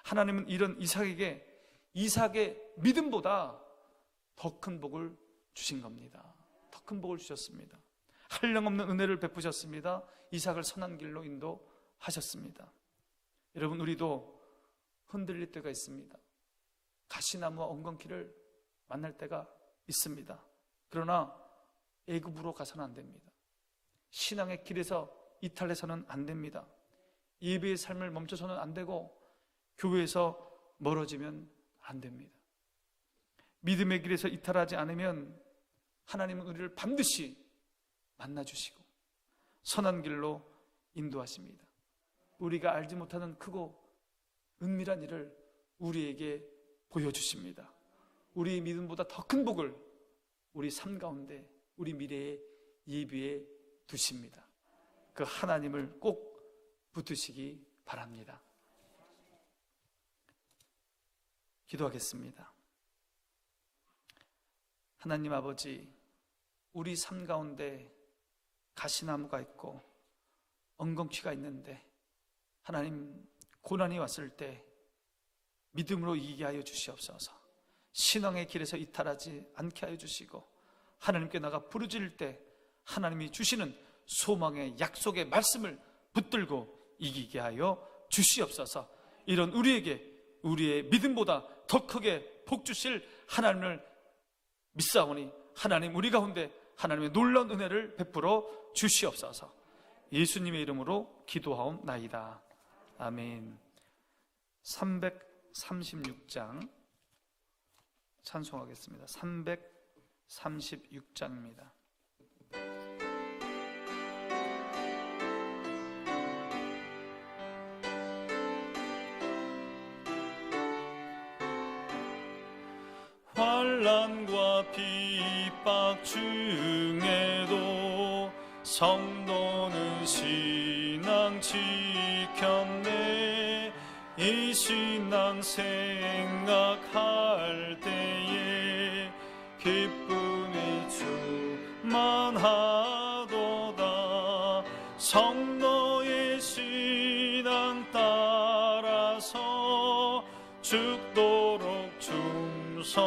하나님은 이런 이삭의 믿음보다 더 큰 복을 주신 겁니다. 더 큰 복을 주셨습니다. 한량없는 은혜를 베푸셨습니다. 이삭을 선한 길로 인도하셨습니다. 여러분, 우리도 흔들릴 때가 있습니다. 가시나무와 엉겅퀴를 만날 때가 있습니다. 그러나 애굽으로 가서는 안 됩니다. 신앙의 길에서 이탈해서는 안 됩니다. 예배의 삶을 멈춰서는 안 되고 교회에서 멀어지면 안 됩니다. 믿음의 길에서 이탈하지 않으면 하나님은 우리를 반드시 만나주시고 선한 길로 인도하십니다. 우리가 알지 못하는 크고 은밀한 일을 우리에게 보여주십니다. 우리의 믿음보다 더 큰 복을 우리 삶 가운데, 우리 미래에 예비해 두십니다. 그 하나님을 꼭 붙드시기 바랍니다. 기도하겠습니다. 하나님 아버지, 우리 삶 가운데 가시나무가 있고 엉겅퀴가 있는데 하나님, 고난이 왔을 때 믿음으로 이기게 하여 주시옵소서. 신앙의 길에서 이탈하지 않게 하여 주시고, 하나님께 나가 부르짖을 때 하나님이 주시는 소망의 약속의 말씀을 붙들고 이기게 하여 주시옵소서. 이런 우리의 믿음보다 더 크게 복 주실 하나님을 믿사오니 하나님, 우리 가운데 하나님의 놀라운 은혜를 베풀어 주시옵소서. 예수님의 이름으로 기도하옵나이다. 아멘. 336장 찬송하겠습니다. 336장입니다. 환난과 핍박 중에도 성도는 신앙 지켰네. 이 신앙 생각할 때에 기쁨이 충만하도다. 성도의 신앙 따라서 죽도록 충성하겠네.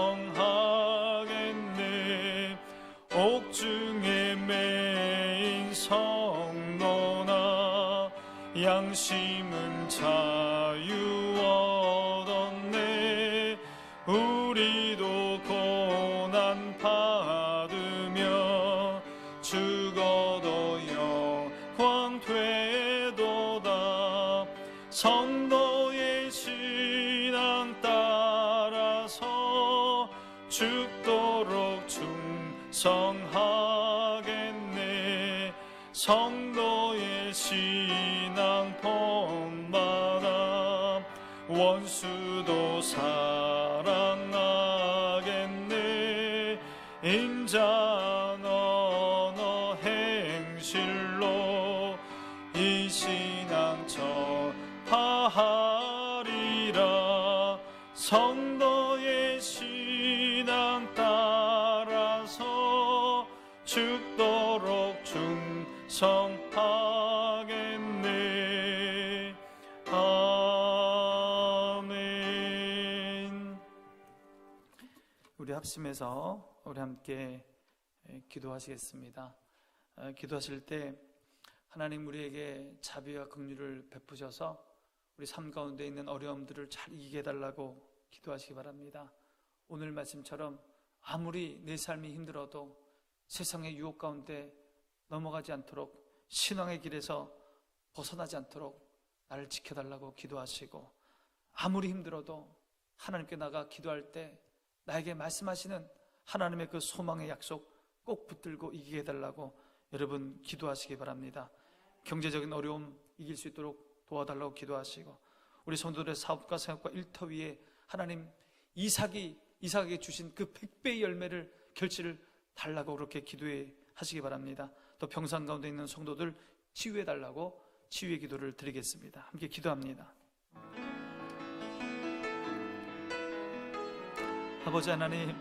옥중에 매인 성도나 양심은 자유 얻었네. 우리도 고난 받으며 죽어도 영광 되도다. 성도의 신앙 따라서 죽도록 충성하겠네. 성도의 신앙 본받아 원수도 사랑하겠네. 인자한 언어 행실로 이 신앙 전하하리. 죽도록 충성하겠네. 아멘. 우리 합심해서 우리 함께 기도하시겠습니다. 기도하실 때 하나님 우리에게 자비와 긍휼을 베푸셔서 우리 삶 가운데 있는 어려움들을 잘 이기게 해달라고 기도하시기 바랍니다. 오늘 말씀처럼 아무리 내 삶이 힘들어도 세상의 유혹 가운데 넘어가지 않도록, 신앙의 길에서 벗어나지 않도록 나를 지켜달라고 기도하시고, 아무리 힘들어도 하나님께 나가 기도할 때 나에게 말씀하시는 하나님의 그 소망의 약속 꼭 붙들고 이기게 해달라고 여러분 기도하시기 바랍니다. 경제적인 어려움 이길 수 있도록 도와달라고 기도하시고, 우리 성도들의 사업과 생업과 일터 위에 하나님 이삭에게 주신 그 100배의 열매를 결실을 달라고 그렇게 기도하시기 바랍니다. 또 병상 가운데 있는 성도들 치유해 달라고 치유의 기도를 드리겠습니다. 함께 기도합니다. 아버지 하나님,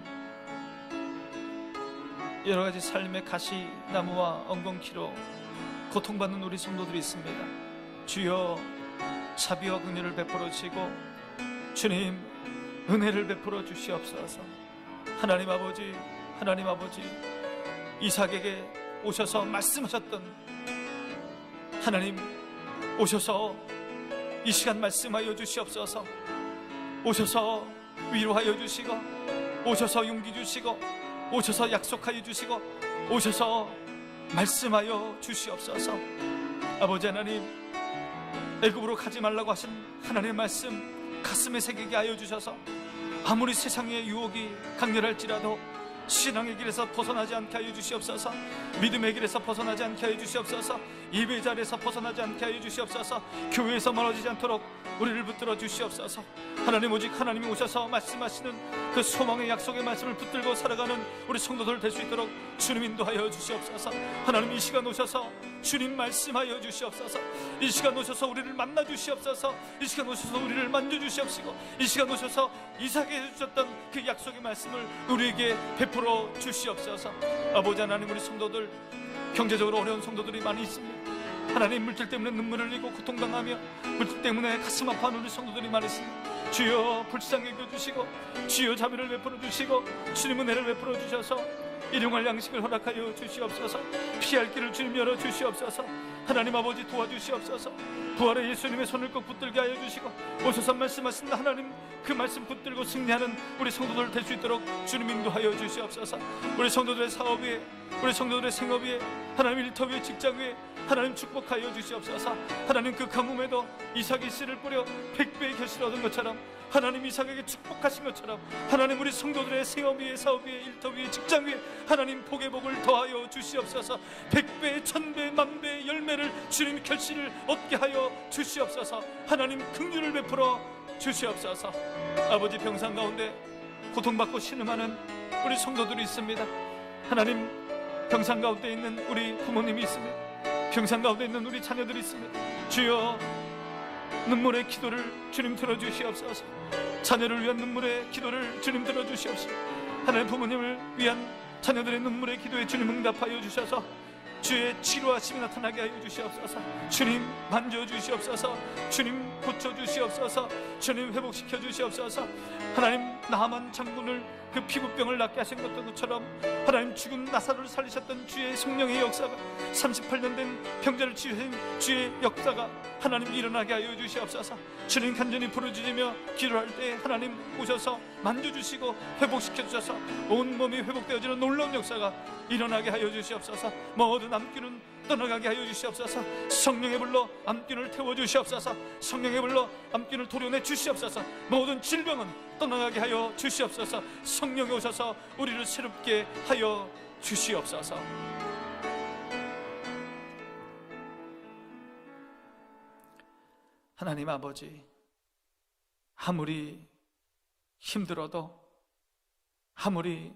여러 가지 삶의 가시나무와 엉겅퀴로 고통받는 우리 성도들이 있습니다. 주여 자비와 긍휼을 베풀어 주시고 주님 은혜를 베풀어 주시옵소서. 하나님 아버지 이삭에게 오셔서 말씀하셨던 하나님, 오셔서 이 시간 말씀하여 주시옵소서. 오셔서 위로하여 주시고, 오셔서 용기 주시고, 오셔서 약속하여 주시고, 오셔서 말씀하여 주시옵소서. 아버지 하나님, 애굽으로 가지 말라고 하신 하나님의 말씀 가슴에 새기게 하여 주셔서 아무리 세상의 유혹이 강렬할지라도 신앙의 길에서 벗어나지 않게 하여 주시옵소서. 믿음의 길에서 벗어나지 않게 하여 주시옵소서. 예배 자리에서 벗어나지 않게 하여 주시옵소서. 교회에서 멀어지지 않도록 우리를 붙들어 주시옵소서. 하나님, 오직 하나님이 오셔서 말씀하시는 그 소망의 약속의 말씀을 붙들고 살아가는 우리 성도들 될 수 있도록 주님 인도하여 주시옵소서. 하나님, 이 시간 오셔서 주님 말씀하여 주시옵소서. 이 시간 오셔서 우리를 만나 주시옵소서. 이 시간 오셔서 우리를 만져 주시옵시고, 이 시간 오셔서 이삭에게 주셨던 그 약속의 말씀을 우리에게 베풀어 주시옵소서. 아버지 하나님, 우리 성도들 경제적으로 어려운 성도들이 많이 있습니다. 하나님, 물질 때문에 눈물을 흘리고 고통당하며 물질 때문에 가슴 아파하는 우리 성도들이 많이 있습니다. 주여 불쌍히 여겨주시고, 주여 자비를 베풀어 주시고, 주님 은혜를 베풀어 주셔서 일용할 양식을 허락하여 주시옵소서. 피할 길을 주님 열어 주시옵소서. 하나님 아버지 도와주시옵소서. 부활의 예수님의 손을 꼭 붙들게 하여 주시고, 오셔서 말씀하신 하나님 그 말씀 붙들고 승리하는 우리 성도들 될 수 있도록 주님 인도하여 주시옵소서. 우리 성도들의 사업 위에, 우리 성도들의 생업 위에, 하나님 일터 위에, 직장 위에 하나님 축복하여 주시옵소서. 하나님 그 가뭄에도 이삭이 씨를 뿌려 100배의 결실을 얻은 것처럼, 하나님 이삭에게 축복하신 것처럼 하나님 우리 성도들의 생업 위에, 사업 위에, 일터 위에, 직장 위에 하나님 복의 복을 더하여 주시옵소서. 100배, 1000배, 10,000배의 열매를 주님 결실을 얻게 하여 주시옵소서. 하나님 긍휼을 베풀어 주시옵소서. 아버지, 병상 가운데 고통받고 신음하는 우리 성도들이 있습니다. 하나님, 병상 가운데 있는 우리 부모님이 있습니다. 병상 가운데 있는 우리 자녀들이 있습니다. 주여 눈물의 기도를 주님 들어주시옵소서. 자녀를 위한 눈물의 기도를 주님 들어주시옵소서. 하나님, 부모님을 위한 자녀들의 눈물의 기도에 주님 응답하여 주셔서 주의 치료하심이 나타나게 하여 주시옵소서. 주님 만져주시옵소서. 주님 고쳐주시옵소서. 주님 회복시켜 주시옵소서. 하나님, 나만 장군을 그 피부병을 낫게 하신 것처럼 하나님, 죽은 나사로를 살리셨던 주의 성령의 역사가, 38년 된 병자를 치유하신 주의 역사가 하나님 일어나게 하여 주시옵소서. 주님 간절히 부르짖으며 기도할 때 하나님 오셔서 만져주시고 회복시켜 주셔서 온 몸이 회복되어지는 놀라운 역사가 일어나게 하여 주시옵소서. 모든 암균은 떠나가게 하여 주시옵소서. 성령의 불로 암균을 태워주시옵소서. 성령의 불로 암균을 도려내 주시옵소서. 모든 질병은 떠나가게 하여 주시옵소서. 성령이 오셔서 우리를 새롭게 하여 주시옵소서. 하나님 아버지, 아무리 힘들어도, 아무리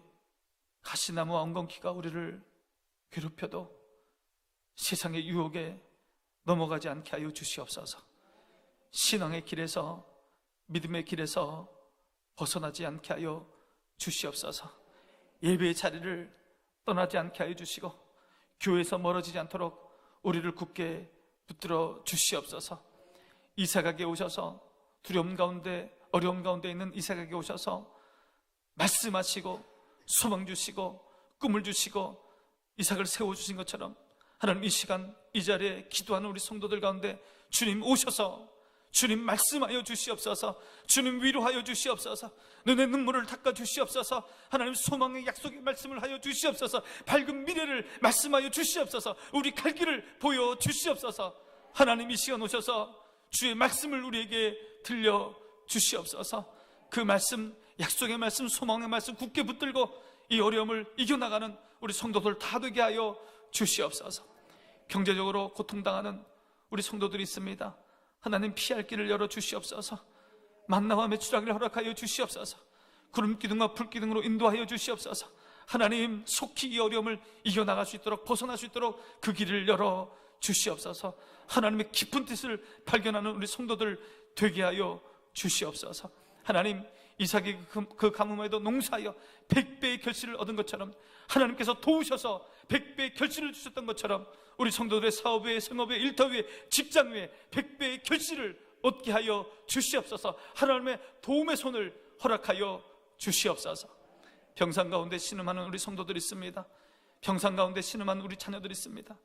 가시나무와 엉겅퀴가 우리를 괴롭혀도 세상의 유혹에 넘어가지 않게 하여 주시옵소서. 신앙의 길에서, 믿음의 길에서 벗어나지 않게 하여 주시옵소서. 예배의 자리를 떠나지 않게 하여 주시고 교회에서 멀어지지 않도록 우리를 굳게 붙들어 주시옵소서. 이삭에게 오셔서 두려움 가운데 어려움 가운데 있는 이삭에게 오셔서 말씀하시고 소망 주시고 꿈을 주시고 이삭을 세워주신 것처럼 하나님 이 시간 이 자리에 기도하는 우리 성도들 가운데 주님 오셔서 주님 말씀하여 주시옵소서. 주님 위로하여 주시옵소서. 눈의 눈물을 닦아 주시옵소서. 하나님 소망의 약속의 말씀을 하여 주시옵소서. 밝은 미래를 말씀하여 주시옵소서. 우리 갈 길을 보여 주시옵소서. 하나님 이 시간 오셔서 주의 말씀을 우리에게 들려 주시옵소서. 그 말씀, 약속의 말씀, 소망의 말씀 굳게 붙들고 이 어려움을 이겨나가는 우리 성도들 다 되게 하여 주시옵소서. 경제적으로 고통당하는 우리 성도들이 있습니다. 하나님 피할 길을 열어 주시옵소서. 만나와 매출하기를 허락하여 주시옵소서. 구름 기둥과 불 기둥으로 인도하여 주시옵소서. 하나님 속히 이 어려움을 이겨나갈 수 있도록 벗어날 수 있도록 그 길을 열어 주시옵소서. 하나님의 깊은 뜻을 발견하는 우리 성도들 되게 하여 주시옵소서. 하나님 이삭이 그 가뭄에도 농사하여 100배의 결실을 얻은 것처럼 하나님께서 도우셔서 100배의 결실을 주셨던 것처럼 우리 성도들의 사업에 생업에 일터에 직장 위에 100배의 결실을 얻게 하여 주시옵소서. 하나님의 도움의 손을 허락하여 주시옵소서. 병상 가운데 신음하는 우리 성도들이 있습니다. 병상 가운데 신음하는 우리 자녀들이 있습니다.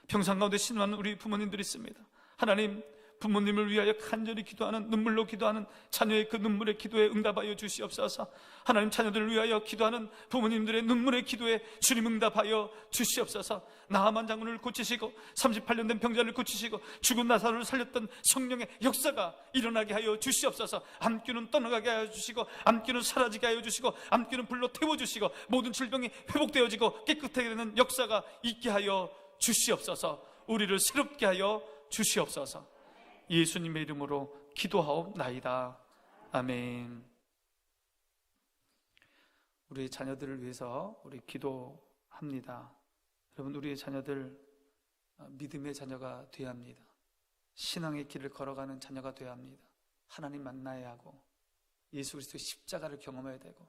병상 가운데 신음하는 우리 부모님들이 있습니다. 하나님 부모님을 위하여 간절히 기도하는 눈물로 기도하는 자녀의 그 눈물의 기도에 응답하여 주시옵소서. 하나님 자녀들을 위하여 기도하는 부모님들의 눈물의 기도에 주님 응답하여 주시옵소서. 나하만 장군을 고치시고 38년 된 병자를 고치시고 죽은 나사로를 살렸던 성령의 역사가 일어나게 하여 주시옵소서. 암기는 떠나가게 하여 주시고 암기는 사라지게 하여 주시고 암기는 불로 태워주시고 모든 질병이 회복되어지고 깨끗하게 되는 역사가 있게 하여 주시옵소서. 우리를 새롭게 하여 주시옵소서. 예수님의 이름으로 기도하옵나이다. 아멘. 우리 자녀들을 위해서 우리 기도합니다. 여러분, 우리의 자녀들 믿음의 자녀가 되어야 합니다. 신앙의 길을 걸어가는 자녀가 되어야 합니다. 하나님 만나야 하고 예수 그리스도의 십자가를 경험해야 되고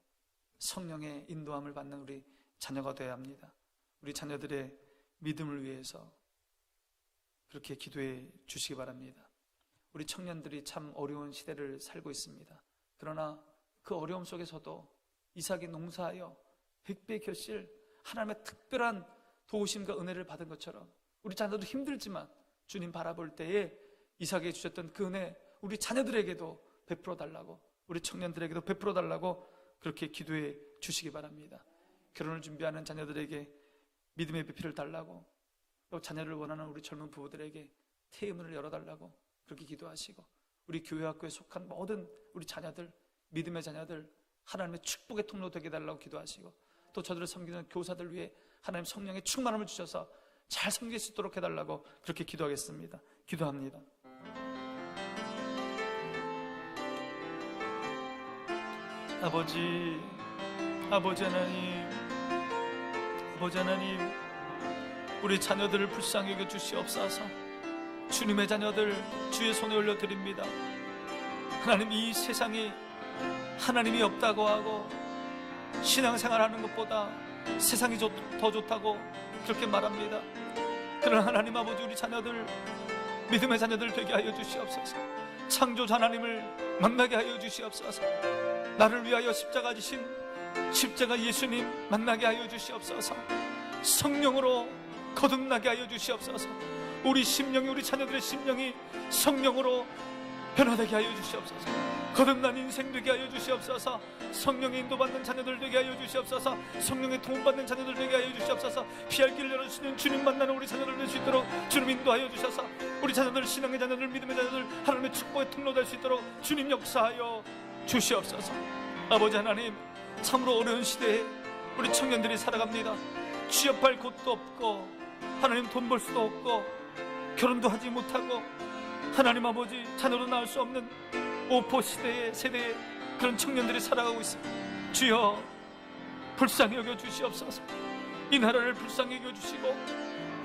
성령의 인도함을 받는 우리 자녀가 되어야 합니다. 우리 자녀들의 믿음을 위해서 그렇게 기도해 주시기 바랍니다. 우리 청년들이 참 어려운 시대를 살고 있습니다. 그러나 그 어려움 속에서도 이삭이 농사하여 100배의 결실, 하나님의 특별한 도우심과 은혜를 받은 것처럼 우리 자녀도 힘들지만 주님 바라볼 때에 이삭에게 주셨던 그 은혜 우리 자녀들에게도 베풀어 달라고, 우리 청년들에게도 베풀어 달라고 그렇게 기도해 주시기 바랍니다. 결혼을 준비하는 자녀들에게 믿음의 배필을 달라고, 또 자녀를 원하는 우리 젊은 부부들에게 태의문을 열어달라고 그렇게 기도하시고, 우리 교회학교에 속한 모든 우리 자녀들, 믿음의 자녀들 하나님의 축복의 통로 되게 해달라고 기도하시고, 또 저들을 섬기는 교사들 위해 하나님 성령의 충만함을 주셔서 잘 섬길 수 있도록 해달라고 그렇게 기도하겠습니다. 기도합니다. 아버지 하나님, 우리 자녀들을 불쌍히 여겨 주시옵소서. 주님의 자녀들 주의 손에 올려드립니다. 하나님, 이 세상이 하나님이 없다고 하고 신앙생활하는 것보다 세상이 더 좋다고 그렇게 말합니다. 그러나 하나님 아버지, 우리 자녀들 믿음의 자녀들 되게 하여 주시옵소서. 창조자 하나님을 만나게 하여 주시옵소서. 나를 위하여 십자가 지신 십자가 예수님 만나게 하여 주시옵소서. 성령으로 거듭나게 하여 주시옵소서. 우리 심령이, 우리 자녀들의 심령이 성령으로 변화되게 하여 주시옵소서. 거듭난 인생 되게 하여 주시옵소서. 성령의 인도받는 자녀들 되게 하여 주시옵소서. 성령의 도움받는 자녀들 되게 하여 주시옵소서. 피할 길을 열어주시는 주님 만나는 우리 자녀들 될 수 있도록 주님 인도하여 주셔서 우리 자녀들, 신앙의 자녀들, 믿음의 자녀들 하나님의 축복의 통로 될 수 있도록 주님 역사하여 주시옵소서. 아버지 하나님, 참으로 어려운 시대에 우리 청년들이 살아갑니다. 취업할 곳도 없고 하나님 돈 벌 수도 없고 결혼도 하지 못하고 하나님 아버지 자녀도 낳을 수 없는 오포 시대의 세대에 그런 청년들이 살아가고 있습니다. 주여 불쌍히 여겨 주시옵소서. 이 나라를 불쌍히 여겨 주시고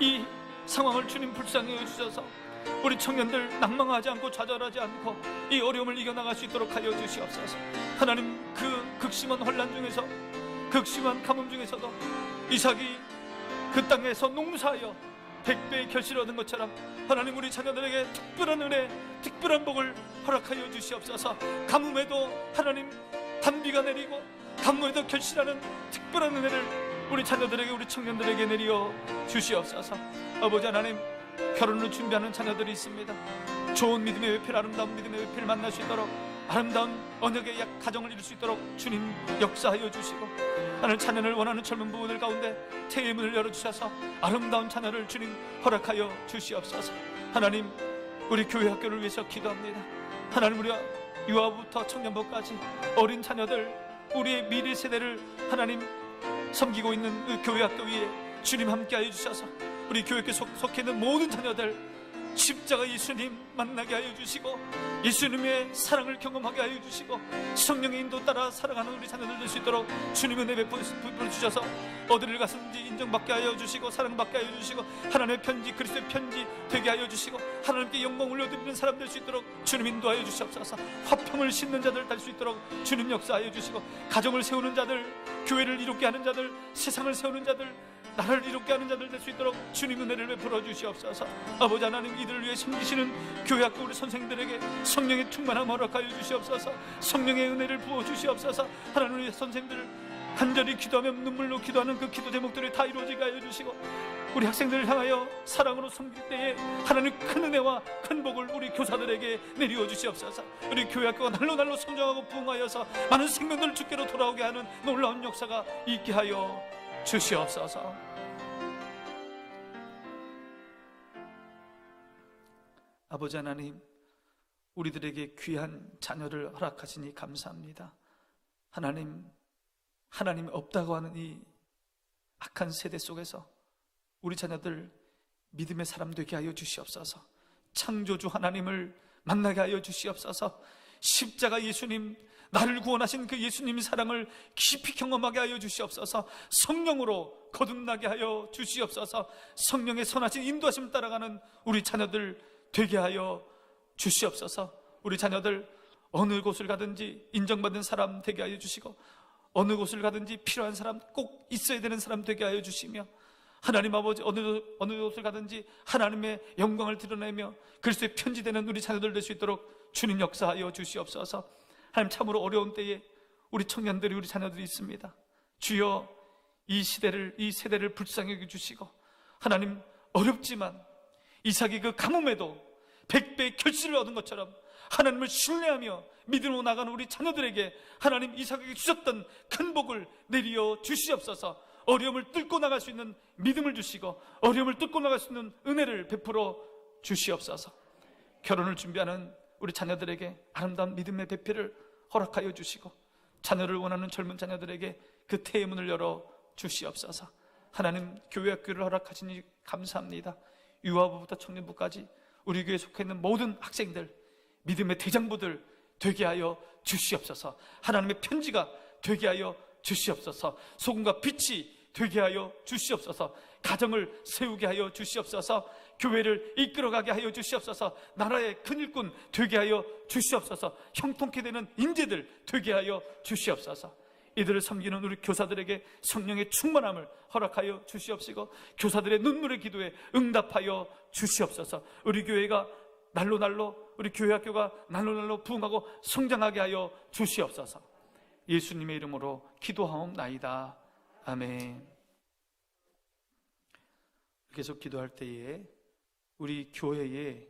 이 상황을 주님 불쌍히 여겨 주셔서 우리 청년들 낭망하지 않고 좌절하지 않고 이 어려움을 이겨나갈 수 있도록 하여 주시옵소서. 하나님, 그 극심한 혼란 중에서, 극심한 가뭄 중에서도 이삭이 그 땅에서 농사하여 100배의 결실을 얻은 것처럼 하나님 우리 자녀들에게 특별한 은혜, 특별한 복을 허락하여 주시옵소서. 가뭄에도 하나님 단비가 내리고 가뭄에도 결실하는 특별한 은혜를 우리 자녀들에게, 우리 청년들에게 내려 주시옵소서. 아버지 하나님, 결혼을 준비하는 자녀들이 있습니다. 좋은 믿음의 외필, 아름다운 믿음의 외필을 만날 수 있도록, 아름다운 언약의 가정을 이룰 수 있도록 주님 역사하여 주시고, 하나님 자녀를 원하는 젊은 부부들 가운데 태의 문을 열어주셔서 아름다운 자녀를 주님 허락하여 주시옵소서. 하나님, 우리 교회 학교를 위해서 기도합니다. 하나님, 우리가 유아부터 청년부까지 어린 자녀들, 우리의 미래 세대를 하나님 섬기고 있는 그 교회 학교 위에 주님 함께하여 주셔서 우리 교회에 속해 있는 모든 자녀들 십자가 예수님 만나게 하여 주시고, 예수님의 사랑을 경험하게 하여 주시고, 성령의 인도 따라 살아가는 우리 자녀들 될 수 있도록 주님의 은혜 베풀어 주셔서 어디를 가든지 인정받게 하여 주시고, 사랑받게 하여 주시고, 하나님의 편지, 그리스도의 편지 되게 하여 주시고, 하나님께 영광 올려드리는 사람 될 수 있도록 주님 인도하여 주시옵소서. 화평을 싣는 자들 될 수 있도록 주님 역사하여 주시고, 가정을 세우는 자들, 교회를 이롭게 하는 자들, 세상을 세우는 자들, 나를 이롭게 하는 자들 될 수 있도록 주님 은혜를 베풀어 주시옵소서. 아버지 하나님, 이들을 위해 섬기시는 교회학교 우리 선생들에게 성령의 충만함 허락하여 주시옵소서. 성령의 은혜를 부어 주시옵소서. 하나님, 우리 선생들 간절히 기도하며 눈물로 기도하는 그 기도 제목들이 다 이루어지게 하여 주시고, 우리 학생들을 향하여 사랑으로 섬길 때에 하나님 큰 은혜와 큰 복을 우리 교사들에게 내리워 주시옵소서. 우리 교회학교가 날로 성장하고 부흥하여서 많은 생명들 주께로 돌아오게 하는 놀라운 역사가 있게 하여 주시옵소서. 아버지 하나님, 우리들에게 귀한 자녀를 허락하시니 감사합니다. 하나님 없다고 하는 이 악한 세대 속에서 우리 자녀들 믿음의 사람 되게 하여 주시옵소서. 창조주 하나님을 만나게 하여 주시옵소서. 십자가 예수님, 나를 구원하신 그 예수님의 사랑을 깊이 경험하게 하여 주시옵소서. 성령으로 거듭나게 하여 주시옵소서. 성령의 선하신 인도하심 따라가는 우리 자녀들 되게 하여 주시옵소서. 우리 자녀들 어느 곳을 가든지 인정받는 사람 되게 하여 주시고, 어느 곳을 가든지 필요한 사람, 꼭 있어야 되는 사람 되게 하여 주시며, 하나님 아버지, 어느 곳을 가든지 하나님의 영광을 드러내며 그리스도의 편지되는 우리 자녀들 될 수 있도록 주님 역사하여 주시옵소서. 하나님, 참으로 어려운 때에 우리 청년들이, 우리 자녀들이 있습니다. 주여, 이 세대를 불쌍히 여겨주시고, 하나님, 어렵지만 이삭이 그 가뭄에도 100배의 결실을 얻은 것처럼 하나님을 신뢰하며 믿음으로 나가는 우리 자녀들에게 하나님 이삭에게 주셨던 큰 복을 내리어 주시옵소서. 어려움을 뚫고 나갈 수 있는 믿음을 주시고, 어려움을 뚫고 나갈 수 있는 은혜를 베풀어 주시옵소서. 결혼을 준비하는 우리 자녀들에게 아름다운 믿음의 배필을 허락하여 주시고, 자녀를 원하는 젊은 자녀들에게 그 태의 문을 열어 주시옵소서. 하나님, 교회 학교를 허락하시니 감사합니다. 유아부부터 청년부까지 우리 교회에 속해 있는 모든 학생들, 믿음의 대장부들 되게 하여 주시옵소서. 하나님의 편지가 되게 하여 주시옵소서. 소금과 빛이 되게 하여 주시옵소서. 가정을 세우게 하여 주시옵소서. 교회를 이끌어가게 하여 주시옵소서. 나라의 큰 일꾼 되게 하여 주시옵소서. 형통케 되는 인재들 되게 하여 주시옵소서. 이들을 섬기는 우리 교사들에게 성령의 충만함을 허락하여 주시옵시고, 교사들의 눈물의 기도에 응답하여 주시옵소서. 우리 교회가 우리 교회 학교가 날로 부흥하고 성장하게 하여 주시옵소서. 예수님의 이름으로 기도하옵나이다. 아멘. 계속 기도할 때에 우리 교회의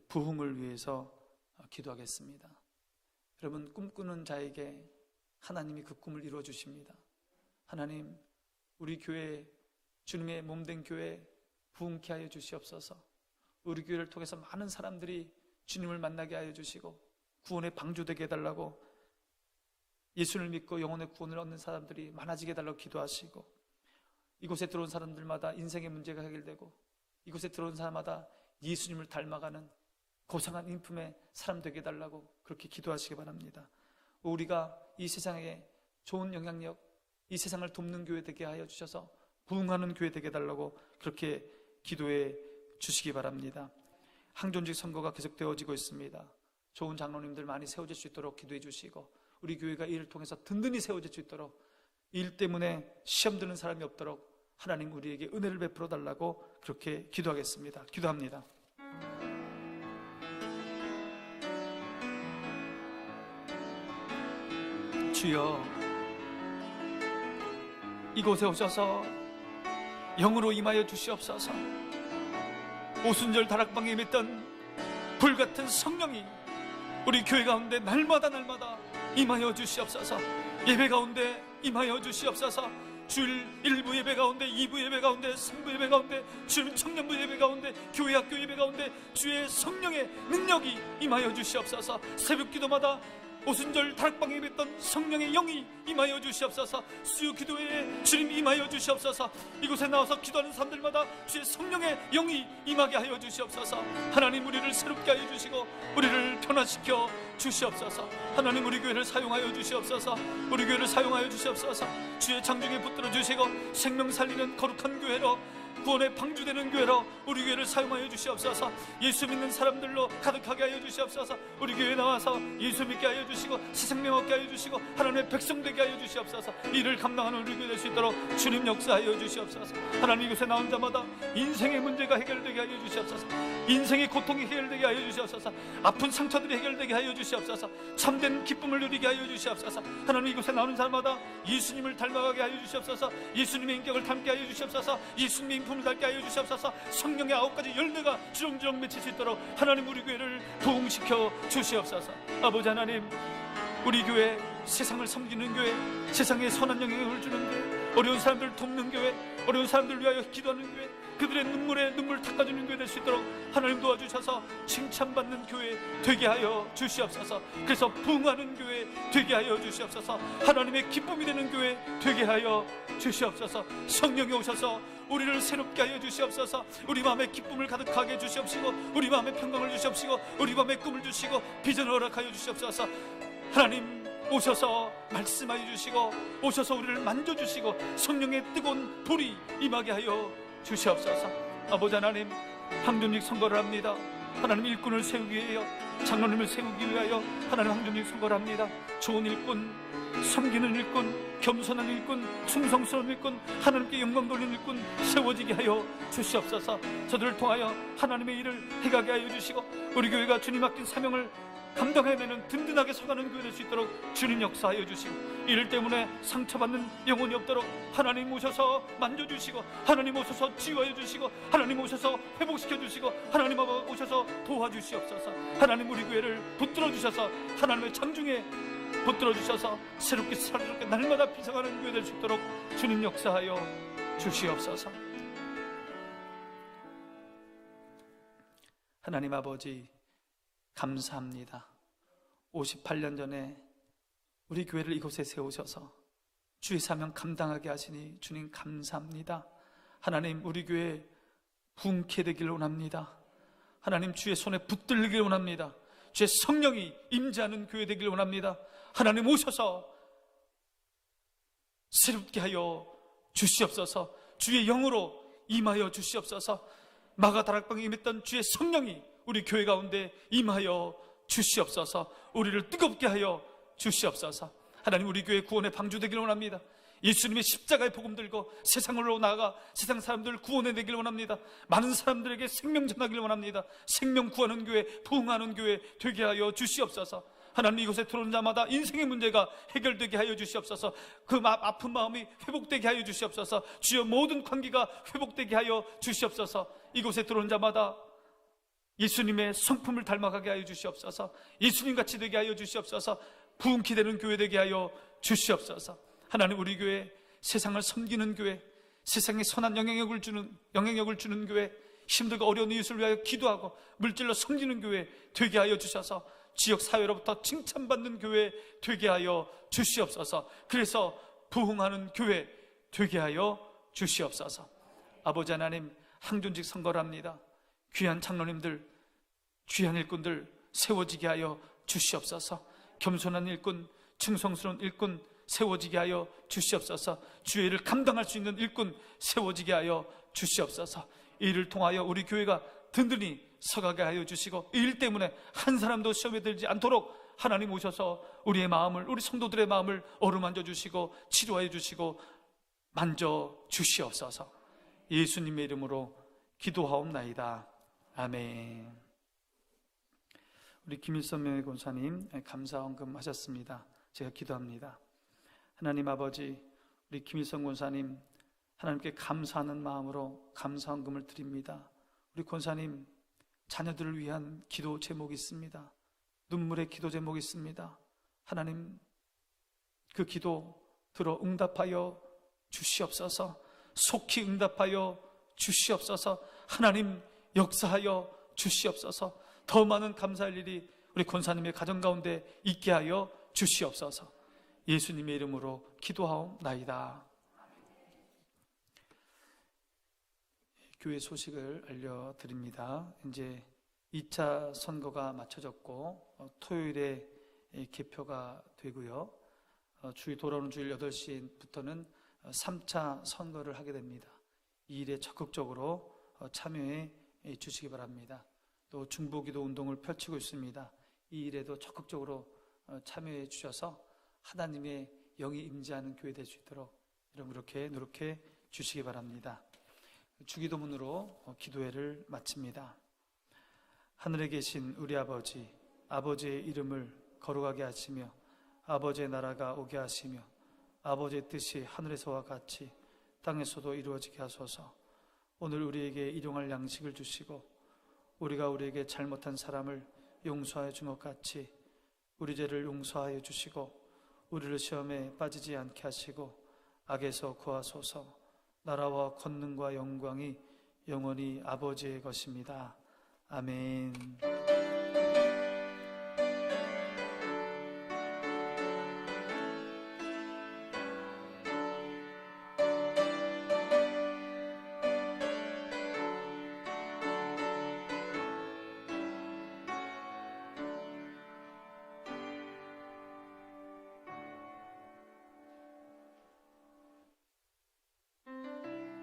부흥을 위해서 기도하겠습니다. 여러분, 꿈꾸는 자에게 하나님이 그 꿈을 이루어 주십니다. 하나님, 우리 교회, 주님의 몸된 교회 부흥케 하여 주시옵소서. 우리 교회를 통해서 많은 사람들이 주님을 만나게 하여 주시고, 구원의 방주되게 해달라고, 예수를 믿고 영혼의 구원을 얻는 사람들이 많아지게 해달라고 기도하시고, 이곳에 들어온 사람들마다 인생의 문제가 해결되고, 이곳에 들어온 사람마다 예수님을 닮아가는 고상한 인품의 사람 되게 해달라고 그렇게 기도하시기 바랍니다. 우리가 이 세상에 좋은 영향력, 이 세상을 돕는 교회 되게 하여 주셔서 부흥하는 교회 되게 해달라고 그렇게 기도해 주시기 바랍니다. 항존직 선거가 계속되어지고 있습니다. 좋은 장로님들 많이 세워질 수 있도록 기도해 주시고, 우리 교회가 이를 통해서 든든히 세워질 수 있도록 일 때문에 시험 드는 사람이 없도록 하나님 우리에게 은혜를 베풀어 달라고 그렇게 기도하겠습니다. 기도합니다. 주여, 이곳에 오셔서 영으로 임하여 주시옵소서. 오순절 다락방에 임했던 불같은 성령이 우리 교회 가운데 날마다 임하여 주시옵소서. 예배 가운데 임하여 주시옵소서. 주일 1부 예배 가운데, 2부 예배 가운데, 3부 예배 가운데, 주일 청년부 예배 가운데, 교회 학교 예배 가운데 주의 성령의 능력이 임하여 주시옵소서. 새벽 기도마다 오순절 다락방에 임했던 성령의 영이 임하여 주시옵소서. 수요 기도회에 주님 임하여 주시옵소서. 이곳에 나와서 기도하는 사람들마다 주의 성령의 영이 임하게 하여 주시옵소서. 하나님, 우리를 새롭게 하여 주시고 우리를 변화시켜 주시옵소서. 하나님, 우리 교회를 사용하여 주시옵소서. 우리 교회를 사용하여 주시옵소서. 주의 장중에 붙들어 주시고 생명 살리는 거룩한 교회로, 구원의 방주되는 교회로 우리 교회를 사용하여 주시옵소서. 예수 믿는 사람들로 가득하게 하여 주시옵소서. 우리 교회에 나와서 예수 믿게 하여 주시고 새생명 얻게 하여 주시고 하나님의 백성 되게 하여 주시옵소서. 이를 감당하는 우리 교회 될 수 있도록 주님 역사하여 주시옵소서. 하나님, 이곳에 나온 자마다 인생의 문제가 해결되게 하여 주시옵소서. 인생의 고통이 해결되게 하여 주시옵소서. 아픈 상처들이 해결되게 하여 주시옵소서. 참된 기쁨을 누리게 하여 주시옵소서. 하나님, 이곳에 나오는 사람마다 예수님을 닮아가게 하여 주시옵소서. 예수님의 인격을 닮게 하여 주시옵소서. 예수님의 인품을 닮게 하여 주시옵소서. 성령의 9가지 열매가 주렁주렁 맺힐 수 있도록 하나님, 우리 교회를 부흥시켜 주시옵소서. 아버지 하나님, 우리 교회, 세상을 섬기는 교회, 세상에 선한 영향을 주는 교회, 어려운 사람들을 돕는 교회, 어려운 사람들을 위하여 기도하는 교회, 그들의 눈물에 눈물 닦아주는 교회 될 수 있도록 하나님 도와주셔서 칭찬받는 교회 되게 하여 주시옵소서. 그래서 부흥하는 교회 되게 하여 주시옵소서. 하나님의 기쁨이 되는 교회 되게 하여 주시옵소서. 성령이 오셔서 우리를 새롭게 하여 주시옵소서. 우리 마음에 기쁨을 가득하게 해 주시옵시고, 우리 마음에 평강을 주시옵시고, 우리 마음에 꿈을 주시고 비전을 허락하여 주시옵소서. 하나님, 오셔서 말씀하여 주시고, 오셔서 우리를 만져주시고 성령의 뜨거운 불이 임하게 하여 주시옵소서. 아버지 하나님, 황존직 선거를 합니다. 하나님, 일꾼을 세우기 위하여, 장로님을 세우기 위하여 하나님 황존직 선거를 합니다. 좋은 일꾼, 섬기는 일꾼, 겸손한 일꾼, 충성스러운 일꾼, 하나님께 영광 돌리는 일꾼 세워지게 하여 주시옵소서. 저들을 통하여 하나님의 일을 해가게 하여 주시고, 우리 교회가 주님 맡긴 사명을 감당해내는 든든하게 서가는 교회 될 수 있도록 주님 역사하여 주시고, 이를 때문에 상처받는 영혼이 없도록 하나님 오셔서 만져주시고, 하나님 오셔서 치유하여 주시고, 하나님 오셔서 회복시켜 주시고, 하나님 오셔서 도와주시옵소서. 하나님, 우리 교회를 붙들어 주셔서 하나님의 장중에 붙들어 주셔서 새롭게 살아롭게 날마다 비상하는 교회 될 수 있도록 주님 역사하여 주시옵소서. 하나님 아버지, 감사합니다. 58년 전에 우리 교회를 이곳에 세우셔서 주의 사명 감당하게 하시니 주님 감사합니다. 하나님, 우리 교회 부흥케 되기를 원합니다. 하나님, 주의 손에 붙들리기를 원합니다. 주의 성령이 임재하는 교회 되기를 원합니다. 하나님, 오셔서 새롭게 하여 주시옵소서. 주의 영으로 임하여 주시옵소서. 마가 다락방에 임했던 주의 성령이 우리 교회 가운데 임하여 주시옵소서. 우리를 뜨겁게 하여 주시옵소서. 하나님, 우리 교회 구원의 방주 되기를 원합니다. 예수님의 십자가의 복음 들고 세상으로 나아가 세상 사람들을 구원해내기를 원합니다. 많은 사람들에게 생명 전하기를 원합니다. 생명 구하는 교회, 부흥하는 교회 되게 하여 주시옵소서. 하나님, 이곳에 들어오는 자마다 인생의 문제가 해결되게 하여 주시옵소서. 그 아픈 마음이 회복되게 하여 주시옵소서. 주여, 모든 관계가 회복되게 하여 주시옵소서. 이곳에 들어오는 자마다 예수님의 성품을 닮아가게 하여 주시옵소서. 예수님같이 되게 하여 주시옵소서. 부흥케 되는 교회 되게 하여 주시옵소서. 하나님, 우리 교회, 세상을 섬기는 교회, 세상에 선한 영향력을 주는 교회, 힘들고 어려운 이웃을 위하여 기도하고 물질로 섬기는 교회 되게 하여 주셔서 지역 사회로부터 칭찬받는 교회 되게 하여 주시옵소서. 그래서 부흥하는 교회 되게 하여 주시옵소서. 아버지 하나님, 항존직 선거를 합니다. 귀한 장로님들, 귀한 일꾼들 세워지게 하여 주시옵소서. 겸손한 일꾼, 충성스러운 일꾼 세워지게 하여 주시옵소서. 주의 일을 감당할 수 있는 일꾼 세워지게 하여 주시옵소서. 이 일을 통하여 우리 교회가 든든히 서가게 하여 주시고, 이 일 때문에 한 사람도 시험에 들지 않도록 하나님 오셔서 우리의 마음을, 우리 성도들의 마음을 어루만져 주시고 치료해 주시고 만져 주시옵소서. 예수님의 이름으로 기도하옵나이다. 아멘. 우리 김일선 명예권사님 감사 헌금 하셨습니다. 제가 기도합니다. 하나님 아버지, 우리 김일선 권사님 하나님께 감사하는 마음으로 감사 헌금을 드립니다. 우리 권사님 자녀들을 위한 기도 제목이 있습니다. 눈물의 기도 제목이 있습니다. 하나님 그 기도 들어 응답하여 주시옵소서. 속히 응답하여 주시옵소서. 하나님 역사하여 주시옵소서. 더 많은 감사할 일이 우리 권사님의 가정 가운데 있게 하여 주시옵소서. 예수님의 이름으로 기도하옵나이다. 교회 소식을 알려드립니다. 이제 2차 선거가 마쳐졌고 토요일에 개표가 되고요. 돌아오는 주일 8시부터는 3차 선거를 하게 됩니다. 이 일에 적극적으로 참여해 주시기 바랍니다. 또 중보기도 운동을 펼치고 있습니다. 이 일에도 적극적으로 참여해 주셔서 하나님의 영이 임재하는 교회 될 수 있도록 그렇게 노력해 주시기 바랍니다. 주기도문으로 기도회를 마칩니다. 하늘에 계신 우리 아버지, 아버지의 이름을 거룩하게 하시며 아버지의 나라가 오게 하시며 아버지의 뜻이 하늘에서와 같이 땅에서도 이루어지게 하소서. 오늘 우리에게 일용할 양식을 주시고 우리가 우리에게 잘못한 사람을 용서하여 준 것 같이 우리 죄를 용서하여 주시고 우리를 시험에 빠지지 않게 하시고 악에서 구하소서. 나라와 권능과 영광이 영원히 아버지의 것입니다. 아멘.